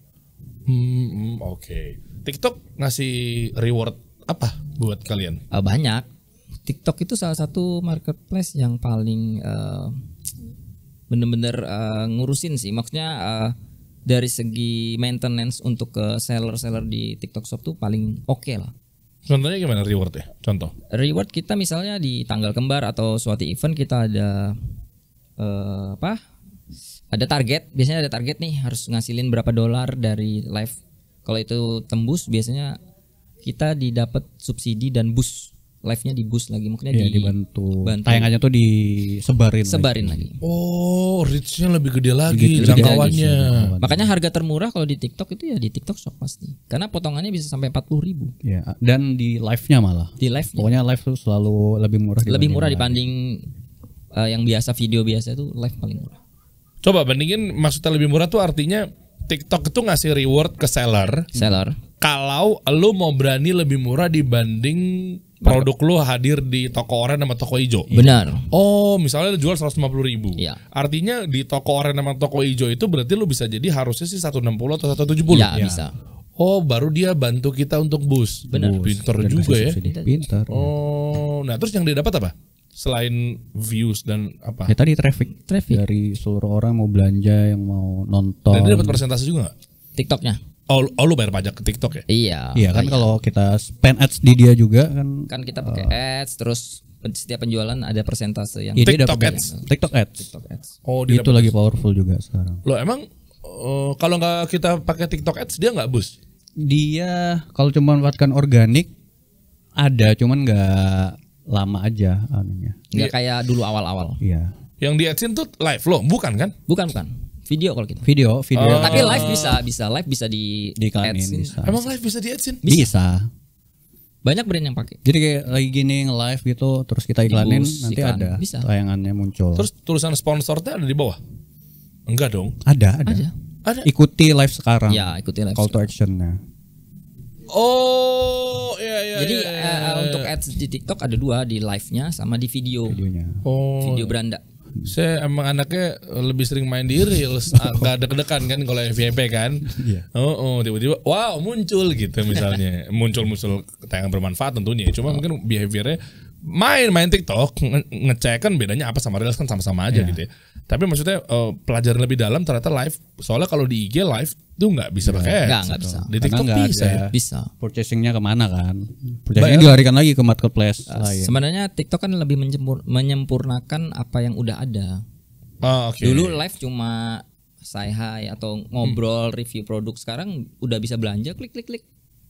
Oke. TikTok ngasih reward apa buat kalian? Banyak. TikTok itu salah satu marketplace yang paling bener-bener ngurusin sih. Maksudnya dari segi maintenance untuk ke seller-seller di TikTok Shop tuh paling oke lah. Contohnya gimana reward ya? Contoh. Reward kita misalnya di tanggal kembar atau suatu event kita ada ada target. Biasanya ada target nih harus ngasilin berapa dolar dari live. Kalau itu tembus biasanya kita didapat subsidi dan boost. Live-nya di boost lagi, mungkin Iya, dibantu. Tayangannya tuh disebarin lagi. Oh, reach-nya lebih gede lagi Lebih gede jangkauannya. Makanya harga termurah kalau di TikTok itu ya di TikTok Shop pasti. Karena potongannya bisa sampai 40.000 Ya, dan di live-nya malah. di live. Pokoknya live tuh selalu lebih murah Lebih murah live. dibanding yang biasa video biasa itu live paling murah. Coba bandingin, maksudnya lebih murah tuh artinya TikTok itu ngasih reward ke seller Seller. kalau lu mau berani lebih murah dibanding produk lu hadir di toko oranye sama toko hijau. Benar. Oh, misalnya lu jual 150.000. Iya. Artinya di toko oranye sama toko hijau itu berarti lu bisa jadi harusnya sih 160 atau 170. Ya, bisa. Oh, baru dia bantu kita untuk boost. Benar. Pinter Dan juga kasih ya. subsidi. Pinter. Oh, nah terus yang dia dapat apa? selain views dan apa? Ya tadi traffic dari seluruh orang mau belanja, yang mau nonton. Dan dia dapat persentase juga nggak? TikToknya. Oh, lu bayar pajak ke TikTok ya? Iya. Iya kan, kalau kita spend ads di dia juga kan. Kan kita pakai ads, terus setiap penjualan ada persentase yang Iya, dia TikTok dapat ads. TikTok ads. TikTok ads. Oh, dia Itu lagi powerful juga sekarang. Loh emang kalau nggak kita pakai TikTok ads dia nggak boost? Dia kalau cuma manfaatkan organik ada, cuman nggak lama aja anunya. Nggak kayak dulu awal-awal. Iya. Yang di adsin tuh live lo, bukan kan? Bukan. Video kalau kita. Video. Tapi live bisa live bisa di Diiklanin adsin. bisa. Emang live bisa di adsin? Bisa. Banyak brand yang pakai. Jadi kayak lagi gini nge-live gitu, terus kita iklanin, Di-boost, nanti iklan. ada Bisa. tayangannya muncul. Terus tulisan sponsornya ada di bawah? Enggak dong. ada. Ada. Ikuti live sekarang. Ya, ikuti live. Call to actionnya. Oh, iya. Jadi untuk ads di TikTok ada 2, di live-nya sama di videonya. Oh, Video beranda. saya emang anaknya lebih sering main di reels, agak deg-degan kan kalau FYP kan. Iya. Tiba-tiba wow muncul gitu misalnya. muncul tayangan bermanfaat tentunya. Cuma mungkin behaviornya main TikTok ngecek kan bedanya apa sama reels kan sama-sama aja gitu ya. Tapi maksudnya pelajaran lebih dalam ternyata live. Soalnya kalau di IG live tuh nggak bisa pakai ads. Nggak bisa. Di TikTok Karena nggak bisa ya. ada Bisa. Purchasingnya kemana kan? Purchasingnya dilarikan lagi ke marketplace lain. Sebenarnya TikTok kan lebih menyempurnakan apa yang udah ada. Oh, oke. Dulu live cuma say hi atau ngobrol review produk, sekarang udah bisa belanja klik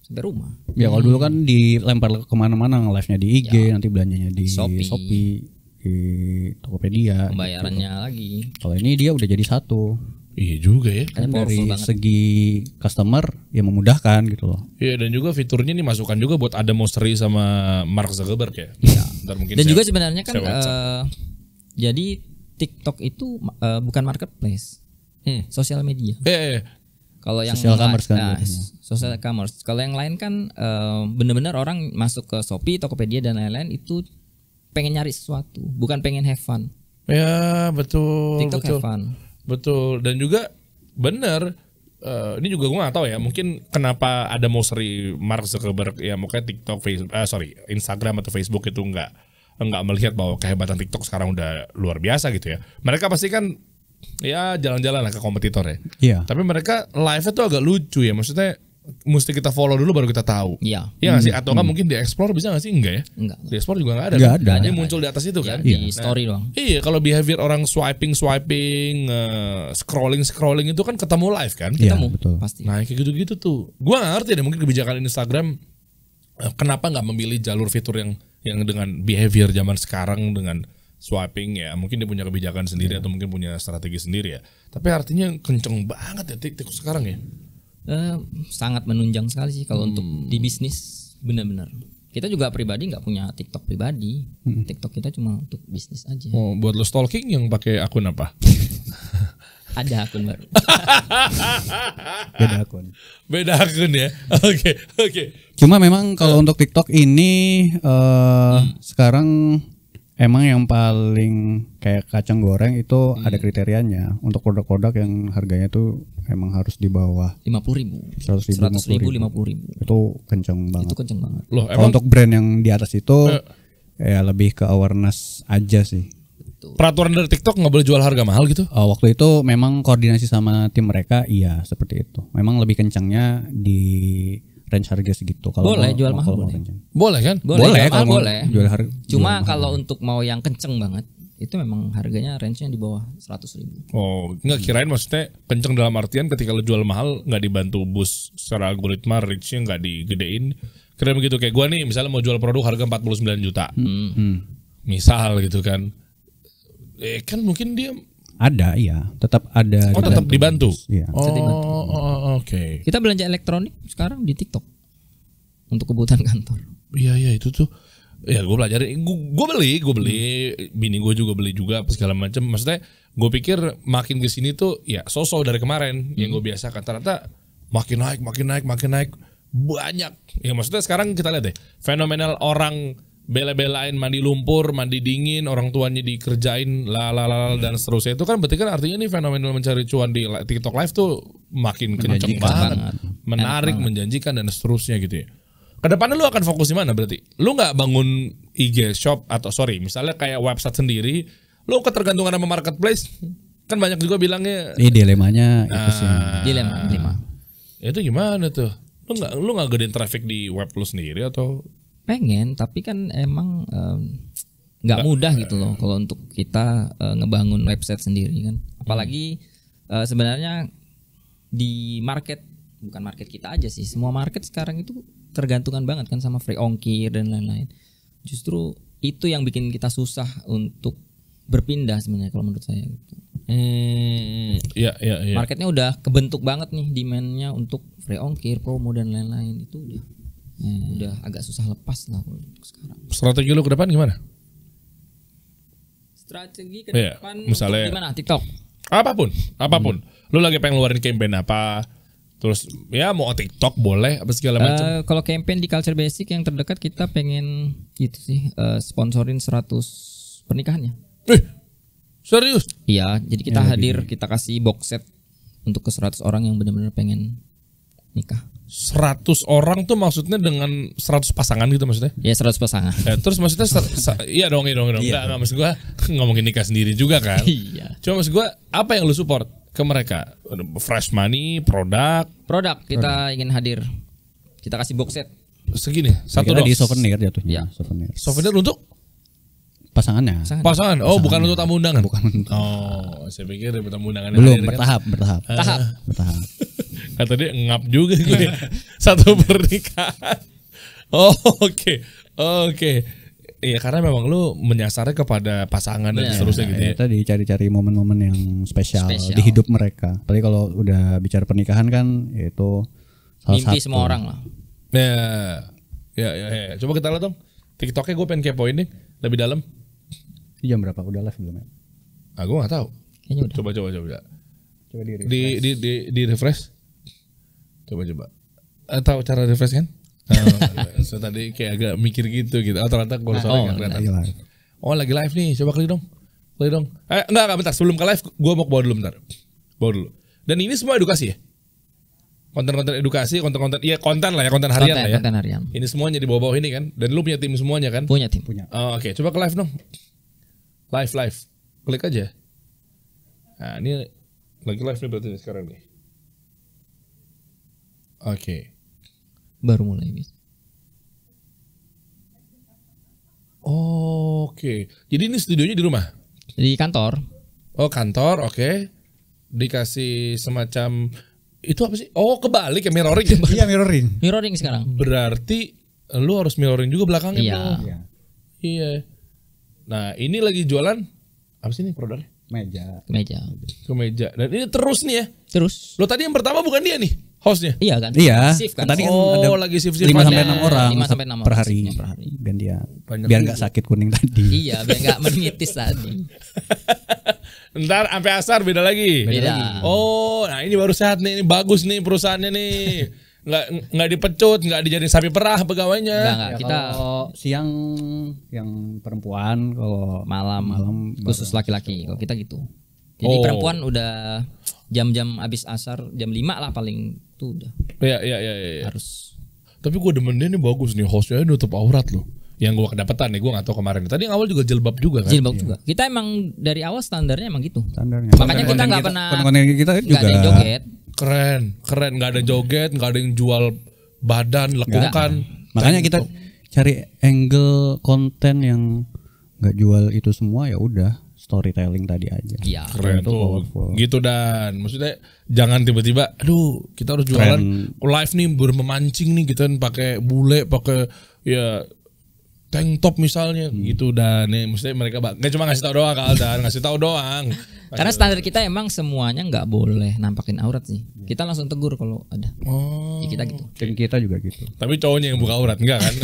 sampai rumah. Ya kalau dulu kan dilempar kemana-mana, live-nya di IG, nanti belanjanya di Shopee, di Tokopedia. Pembayarannya lagi. Kalau ini dia udah jadi satu. Iya juga ya. Kan Powerful dari banget. segi customer ya memudahkan gitu loh. Iya dan juga fiturnya ini masukkan juga buat Adam Mosseri sama Mark Zuckerberg ya. Iya. Ntar mungkin Dan saya- juga sebenarnya kan saya WhatsApp. jadi TikTok itu bukan marketplace, sosial media. Kalau yang Social commerce kan nah, jadinya. social commerce. Kalau yang lain kan benar-benar orang masuk ke Shopee, Tokopedia dan lain-lain itu pengen nyari sesuatu, bukan pengen have fun. Ya betul. TikTok betul. have fun. Betul dan juga benar ini juga gue nggak tahu ya mungkin kenapa ada Mosseri Mark Zuckerberg ya makanya TikTok Instagram atau Facebook itu nggak melihat bahwa kehebatan TikTok sekarang udah luar biasa gitu ya. Mereka pasti kan ya jalan-jalan lah ke kompetitor ya. Iya. Tapi mereka live-nya tuh agak lucu ya maksudnya mesti kita follow dulu baru kita tahu. Iya. Iya nggak sih atau nggak mungkin di explore bisa nggak sih enggak ya? Enggak. Di explore juga nggak ada. Nggak kan? ada. Dia muncul di atas itu Ya, kan. di story doang. Iya, kalau behavior orang swiping, scrolling itu kan ketemu live kan? Iya, Ketemu betul. pasti. Nah, kayak gitu-gitu tuh. Gua nggak ngerti deh mungkin kebijakan Instagram kenapa nggak memilih jalur fitur yang dengan behavior zaman sekarang dengan swiping ya. Mungkin dia punya kebijakan sendiri atau mungkin punya strategi sendiri ya. Tapi artinya kenceng banget ya TikTok sekarang ya. Sangat menunjang sekali sih kalau untuk di bisnis, benar-benar. Kita juga pribadi nggak punya TikTok pribadi. TikTok kita cuma untuk bisnis aja. Oh, buat lo stalking yang pakai akun apa? Ada akun baru. Beda akun. Beda akun ya. Oke. Cuma memang kalau untuk TikTok ini sekarang emang yang paling kayak kacang goreng itu ada kriterianya untuk produk-produk yang harganya tuh emang harus di bawah 50.000, 100.000, 50.000. itu kenceng banget. Itu kenceng banget. Loh, Kalau untuk brand yang di atas itu ya lebih ke awareness aja sih. peraturan dari TikTok nggak boleh jual harga mahal gitu? Waktu itu memang koordinasi sama tim mereka, iya seperti itu. Memang lebih kencangnya di range harga segitu. Kalau Boleh mau- jual mahal, kalau mau boleh. kencang. Boleh kan? Boleh, kalau mau boleh. jual harga. Cuma kalau untuk mau yang kenceng banget, itu memang harganya range-nya di bawah 100.000. Oh, nggak kirain maksudnya kenceng dalam artian ketika lo jual mahal nggak dibantu boost secara algoritma, reach-nya nggak digedein. Kira begitu kayak gua nih, misalnya mau jual produk harga 49 juta. Misal gitu kan. Kan mungkin dia Ada, iya, tetap ada. tetap dibantu. Iya. Oke. Kita belanja elektronik sekarang di TikTok untuk kebutuhan kantor. Iya itu tuh. Ya gue pelajarin, gue beli, bini gue juga beli juga, apa segala macam. Maksudnya gue pikir makin kesini tuh ya sosok dari kemarin yang gue biasakan ternyata makin naik banyak. Ya maksudnya sekarang kita lihat deh fenomenal orang bela-belain mandi lumpur, mandi dingin, orang tuanya dikerjain dan seterusnya itu kan berarti kan artinya nih fenomenal mencari cuan di TikTok Live tuh makin kenceng banget, menarik, menjanjikan dan seterusnya gitu ya. Kedepannya lu akan fokus di mana berarti? Lu nggak bangun IG shop atau misalnya kayak website sendiri, lu ketergantungan sama marketplace. Kan banyak juga bilangnya. Ini dilemanya itu sih. Dilema. Itu gimana tuh? Lu nggak gedein traffic di web lu sendiri atau? Pengen, tapi kan emang nggak mudah gitu loh kalau untuk kita ngebangun website sendiri kan. Apalagi sebenarnya di bukan market kita aja sih, semua market sekarang itu tergantungan banget kan sama free ongkir dan lain-lain. Justru itu yang bikin kita susah untuk berpindah sebenarnya kalau menurut saya gitu. Iya. Marketnya udah kebentuk banget nih demand-nya untuk free ongkir, promo dan lain-lain itu udah agak susah lepas lah kalau untuk sekarang. Strategi lu ke depan gimana? Strategi ke Iya, depan misalnya- untuk gimana? TikTok. Apapun. Lu lagi pengen ngeluarin campaign apa? Terus ya mau TikTok boleh apa segala macam. Kalau campaign di Culture Basic yang terdekat kita pengen gitu sih sponsorin 100 pernikahannya. Serius? Iya, jadi kita hadir, kita kasih box set untuk ke 100 orang yang benar-benar pengen nikah. 100 orang tuh maksudnya dengan 100 pasangan gitu maksudnya? Ya 100 pasangan. Terus maksudnya iya dong. Enggak maksud gua ngomongin nikah sendiri juga kan. Iya. Cuma maksud gua apa yang lu support ke mereka? Fresh money, produk Kita ingin hadir. Kita kasih box set. segini, satu Kira dong. di souvenir jatuhnya. Iya. Souvenir Souvenir untuk pasangannya. pasangan. Oh, bukan untuk tamu undangan. Oh, saya pikir untuk tamu undangan. Belum, hadir, kan? bertahap. Bertahap. Kata dia ngap juga gue. Satu pernikahan. Oh, oke. Iya, karena memang lu menyasarnya kepada pasangan dan seterusnya gitu ya. Tadi cari-cari momen-momen yang spesial Spesial. di hidup mereka. Apalagi kalau udah bicara pernikahan kan itu salah Mimpi satu. semua orang lah. Ya. Coba kita lihat dong. TikToknya gue pengen kepoin nih lebih dalam. Jam berapa? Udah live belum ya? Gue nggak tahu. Kayaknya udah. Coba. Coba Di refresh. Coba. Tahu cara refresh kan? So tadi kayak agak mikir gitu. Ternyata kalau soalnya nggak kelihatan. Lagi live. Oh lagi live nih, coba klik dong. Enggak bentar, sebelum ke live gue mau bawa dulu bentar. Bawa dulu. Dan ini semua edukasi ya? Konten-konten edukasi, konten lah ya, konten harian lah ya. Konten harian. Ini semuanya di bawah-bawah ini kan. Dan lu punya tim semuanya kan? Punya tim. Oh, oke, coba ke live dong. Live. Klik aja. Nah, ini lagi live nih berarti nih sekarang nih. Oke. Baru mulai bis. Oke. Jadi ini studionya di rumah? Di kantor. Oh kantor, oke. Dikasih semacam itu apa sih? Oh kebalik ya, mirroring. Iya, mirroring. Mirroring sekarang. Berarti lu harus mirroring juga belakangnya. Iya. Bro. Iya. Nah ini lagi jualan apa sih ini produknya? Kemeja. Kemeja. Dan ini terus nih ya. Terus. Lo tadi yang pertama bukan dia nih, hostnya. Iya kan? Iya. Shift kan? Tadi kan Oh, ada lagi shift-shift 5 sampai aja. 6 orang 5 sampai 6 per orang hari. shiftnya per hari. Gantian. Banyak Biar juga. nggak sakit kuning tadi. Iya, biar nggak menitis tadi. Ntar sampai asar beda lagi. Beda. Oh, nah ini baru sehat nih, ini bagus nih perusahaannya nih. Nggak dipecut, nggak dijadiin sapi perah pegawainya. Enggak, kita Kalau siang yang perempuan, kalau malam khusus laki-laki. Kalau kita gitu. Jadi Oh. perempuan udah jam-jam abis asar, jam 5 lah paling tuh udah Iya. harus. Tapi gue demen dia nih bagus nih, hostnya nutup aurat loh. Yang gue kedapetan nih, gue gak tahu kemarin. Tadi yang awal juga jilbab juga kan? Jilbab juga. Kita emang dari awal standarnya emang gitu. standarnya. Makanya kita nggak pernah konten kita nggak juga ada yang joget. Keren. Gak ada joget, gak ada yang jual badan, lekukan. Makanya kita cari angle konten yang nggak jual itu semua, ya udah storytelling tadi aja. Iya. Keren Itu tuh. powerful. Gitu dan maksudnya jangan tiba-tiba aduh kita harus jualan live nih memancing nih kita pakai bule, pakai ya tank top misalnya gitu dan nih maksudnya mereka nggak cuma ngasih tahu doang Kak dan ngasih tahu doang. Karena standar kita emang semuanya nggak boleh nampakin aurat sih. Kita langsung tegur kalau ada. Oh. Ya, kita gitu. Tim kita juga gitu. Tapi cowoknya yang buka aurat enggak kan?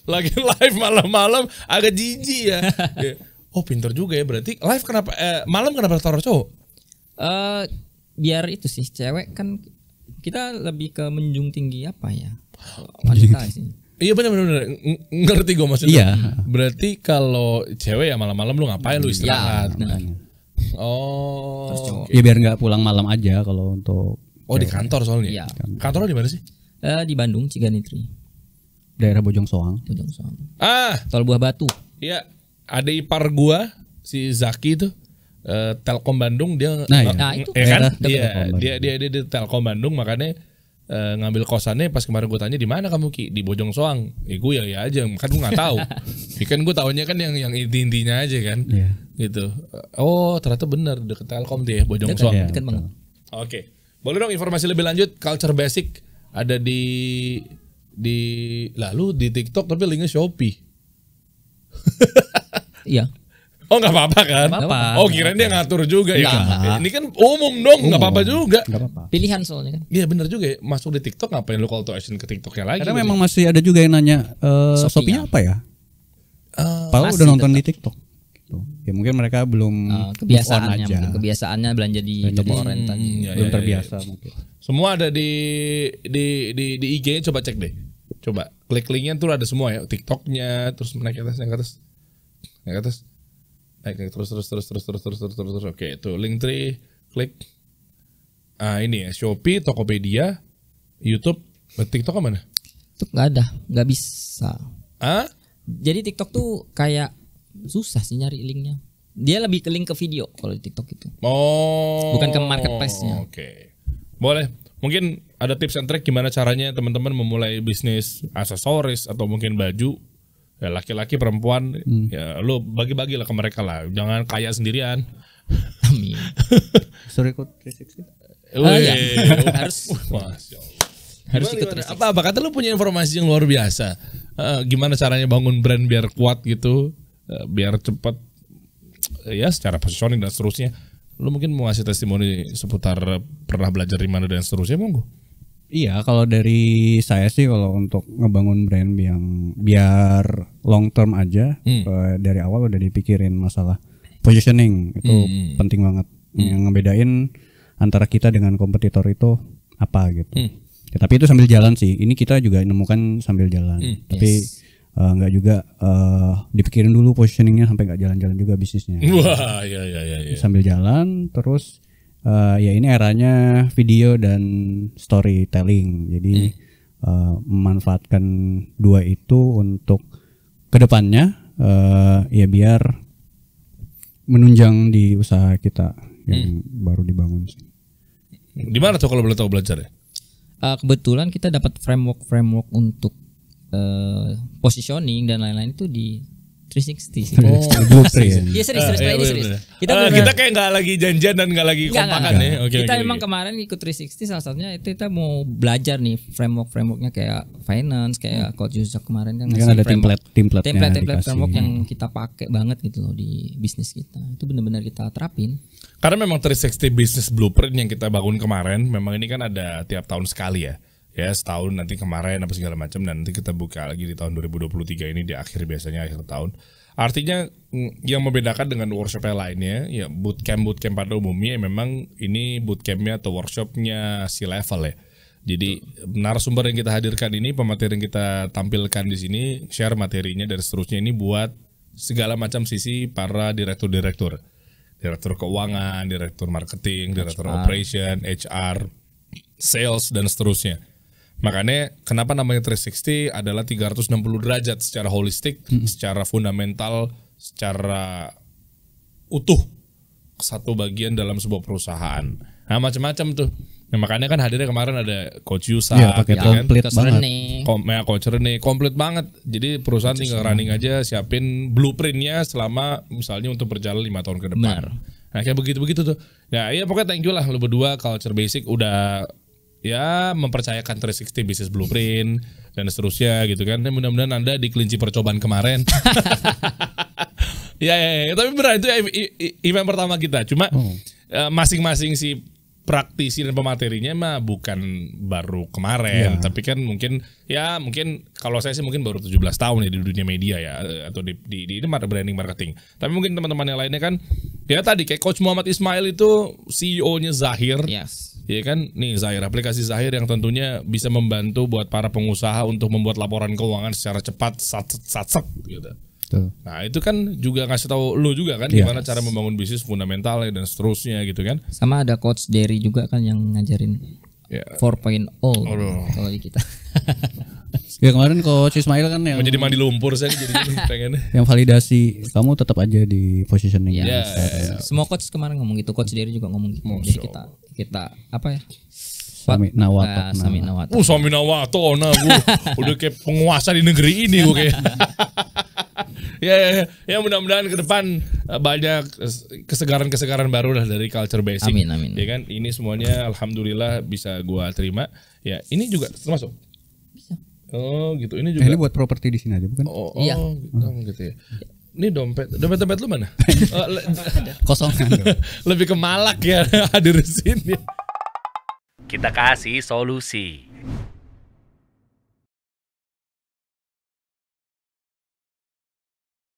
Lagi live malam-malam agak jijik ya. Oh pinter juga ya berarti live kenapa malam kenapa taruh cowok? Biar itu sih cewek kan kita lebih ke menjunjung tinggi apa ya? Wanita sih. Iya benar ngerti gue maksudnya. Iya. Berarti kalau cewek ya malam-malam lu ngapain lu istirahat. benar. Oh. Ya biar nggak pulang malam aja kalau untuk Oh di kantor soalnya. Iya. Kantornya di mana sih? Di Bandung, Ciganitri. Daerah Bojong Soang. Tol Buah Batu. Iya, ada ipar gua si Zaki itu Telkom Bandung dia itu kan Telkom dia di Telkom Bandung, makanya ngambil kosannya. Pas kemarin gue tanya di mana kamu Ki, di Bojong Soang. Gue ya aja kan gue nggak tahu. Kan gue taunya kan yang intinya aja kan. Gitu. Oh ternyata benar deket Telkom dia Bojong Soang. Dekat banget. Oke. Boleh dong informasi lebih lanjut Culture Basic ada di lalu di TikTok tapi linknya Shopee. Iya. Oh nggak apa-apa kan? Nggak apa-apa. Oh kirain dia ngatur juga ya. Nggak. Ini kan umum dong, nggak apa-apa juga. Nggak apa-apa. Pilihan soalnya kan. Iya benar juga ya. Masuk di TikTok ngapain lu call to action ke TikToknya lagi? Karena memang masih ada juga yang nanya Shopee-nya apa ya? Padahal udah nonton di TikTok. Gitu. Ya mungkin mereka belum kebiasaannya, aja. mungkin kebiasaannya belanja di toko online tadi. Belum terbiasa mungkin. Semua ada di IG, coba cek deh. Coba klik linknya tuh ada semua ya. TikToknya, terus naik ke atas. Naik terus. Oke, tuh Linktree, klik. Ini ya, Shopee, Tokopedia, YouTube, TikTok mana? Itu nggak bisa. Jadi TikTok tuh kayak susah sih nyari linknya. Dia lebih ke link ke video kalau di TikTok itu. Oh. Bukan ke marketplace-nya. Oke. Boleh. Mungkin ada tips and trick gimana caranya teman-teman memulai bisnis aksesoris atau mungkin baju. Ya laki-laki perempuan ya lu bagi-bagi lah ke mereka lah. Jangan kaya sendirian. Amin. Suruh ikut 360. Ya. Harus. Masya Allah. Harus ikut Apa kata lu punya informasi yang luar biasa? Gimana caranya bangun brand biar kuat gitu, biar cepat ya secara positioning dan seterusnya. Lu mungkin mau ngasih testimoni seputar pernah belajar di mana dan seterusnya, monggo. Iya, kalau dari saya sih kalau untuk ngebangun brand yang biar long term aja, dari awal udah dipikirin masalah positioning itu penting banget. Yang ngebedain antara kita dengan kompetitor itu apa gitu. Ya, tapi itu sambil jalan sih. Ini kita juga nemukan sambil jalan. Tapi nggak juga dipikirin dulu positioningnya sampai nggak jalan-jalan juga bisnisnya. Wah, ya. Sambil jalan terus. Ya ini eranya video dan storytelling. Jadi memanfaatkan dua itu untuk kedepannya ya biar menunjang di usaha kita yang baru dibangun sih. Di mana tuh kalau boleh tahu belajar ya? Kebetulan kita dapat framework untuk positioning dan lain-lain itu di 360. Blueprint. Iya serius. Kita kayak nggak lagi janjian dan nggak lagi kompakan ya. Kita memang kemarin ikut 360 salah satunya itu kita mau belajar nih frameworknya kayak finance, kayak Coach Yusuf kemarin kan ada template framework yang kita pakai banget gitu loh di bisnis kita. Itu benar-benar kita terapin. Karena memang 360 Business Blueprint yang kita bangun kemarin, memang ini kan ada tiap tahun sekali ya. Ya setahun nanti kemarin apa segala macam, dan nanti kita buka lagi di tahun 2023 ini di akhir, biasanya akhir tahun. Artinya yang membedakan dengan workshop yang lainnya ya bootcamp pada umumnya memang ini bootcampnya atau workshopnya si level ya. Jadi narasumber yang kita hadirkan ini, pemateri yang kita tampilkan di sini, share materinya dan seterusnya ini buat segala macam sisi para direktur keuangan, direktur marketing, direktur operation, HR, sales dan seterusnya. Makanya kenapa namanya 360 adalah 360 derajat secara holistik, secara fundamental, secara utuh satu bagian dalam sebuah perusahaan. Nah macam-macam tuh. Nah, makanya kan hadirnya kemarin ada Coach Yusa, pakai komplit banget. Coach Rene, komplit banget. Jadi perusahaan tinggal running aja, siapin blueprintnya selama misalnya untuk berjalan 5 tahun ke depan. Nah kayak begitu-begitu tuh. Ya iya pokoknya thank you lah lu berdua Culture Basic udah ya mempercayakan 360 Business Blueprint dan seterusnya gitu kan. Dan mudah-mudahan Anda di kelinci percobaan kemarin. ya. Tapi benar itu event pertama kita. Cuma masing-masing si praktisi dan pematerinya mah bukan baru kemarin, tapi kan mungkin kalau saya sih mungkin baru 17 tahun ya di dunia media ya, atau di branding marketing. Tapi mungkin teman-teman yang lainnya kan ya tadi kayak Coach Muhammad Ismail itu CEO-nya Zahir. Yes. Ya kan, nih Zahir, aplikasi Zahir yang tentunya bisa membantu buat para pengusaha untuk membuat laporan keuangan secara cepat, sat gitu. Nah itu kan juga ngasih tahu lu juga kan gimana cara membangun bisnis fundamentalnya dan seterusnya gitu kan. Sama ada Coach Derry juga kan yang ngajarin Ya. 4.0 kalau di kita. Ya kemarin Coach Ismail kan yang Mau jadi mandi lumpur saya jadi pengen. yang validasi kamu tetap aja di positioning. Ya, semua coach kemarin ngomong gitu, coach Dery juga ngomong gitu. Jadi kita apa ya? Sami Nawato. Sami Nawato. Sami Nawato, udah kayak penguasa di negeri ini gue kayak. ya mudah-mudahan ke depan banyak kesegaran baru lah dari Culture Basic. Amin. Ya kan, ini semuanya alhamdulillah bisa gua terima. Ya, ini juga termasuk. Bisa. Oh, gitu. Ini juga. Ini buat properti di sini aja bukan? Iya. Gitu ya. Ini dompet lu mana? Kosongan. Lebih ke malak ya hadir di sini. Kita kasih solusi.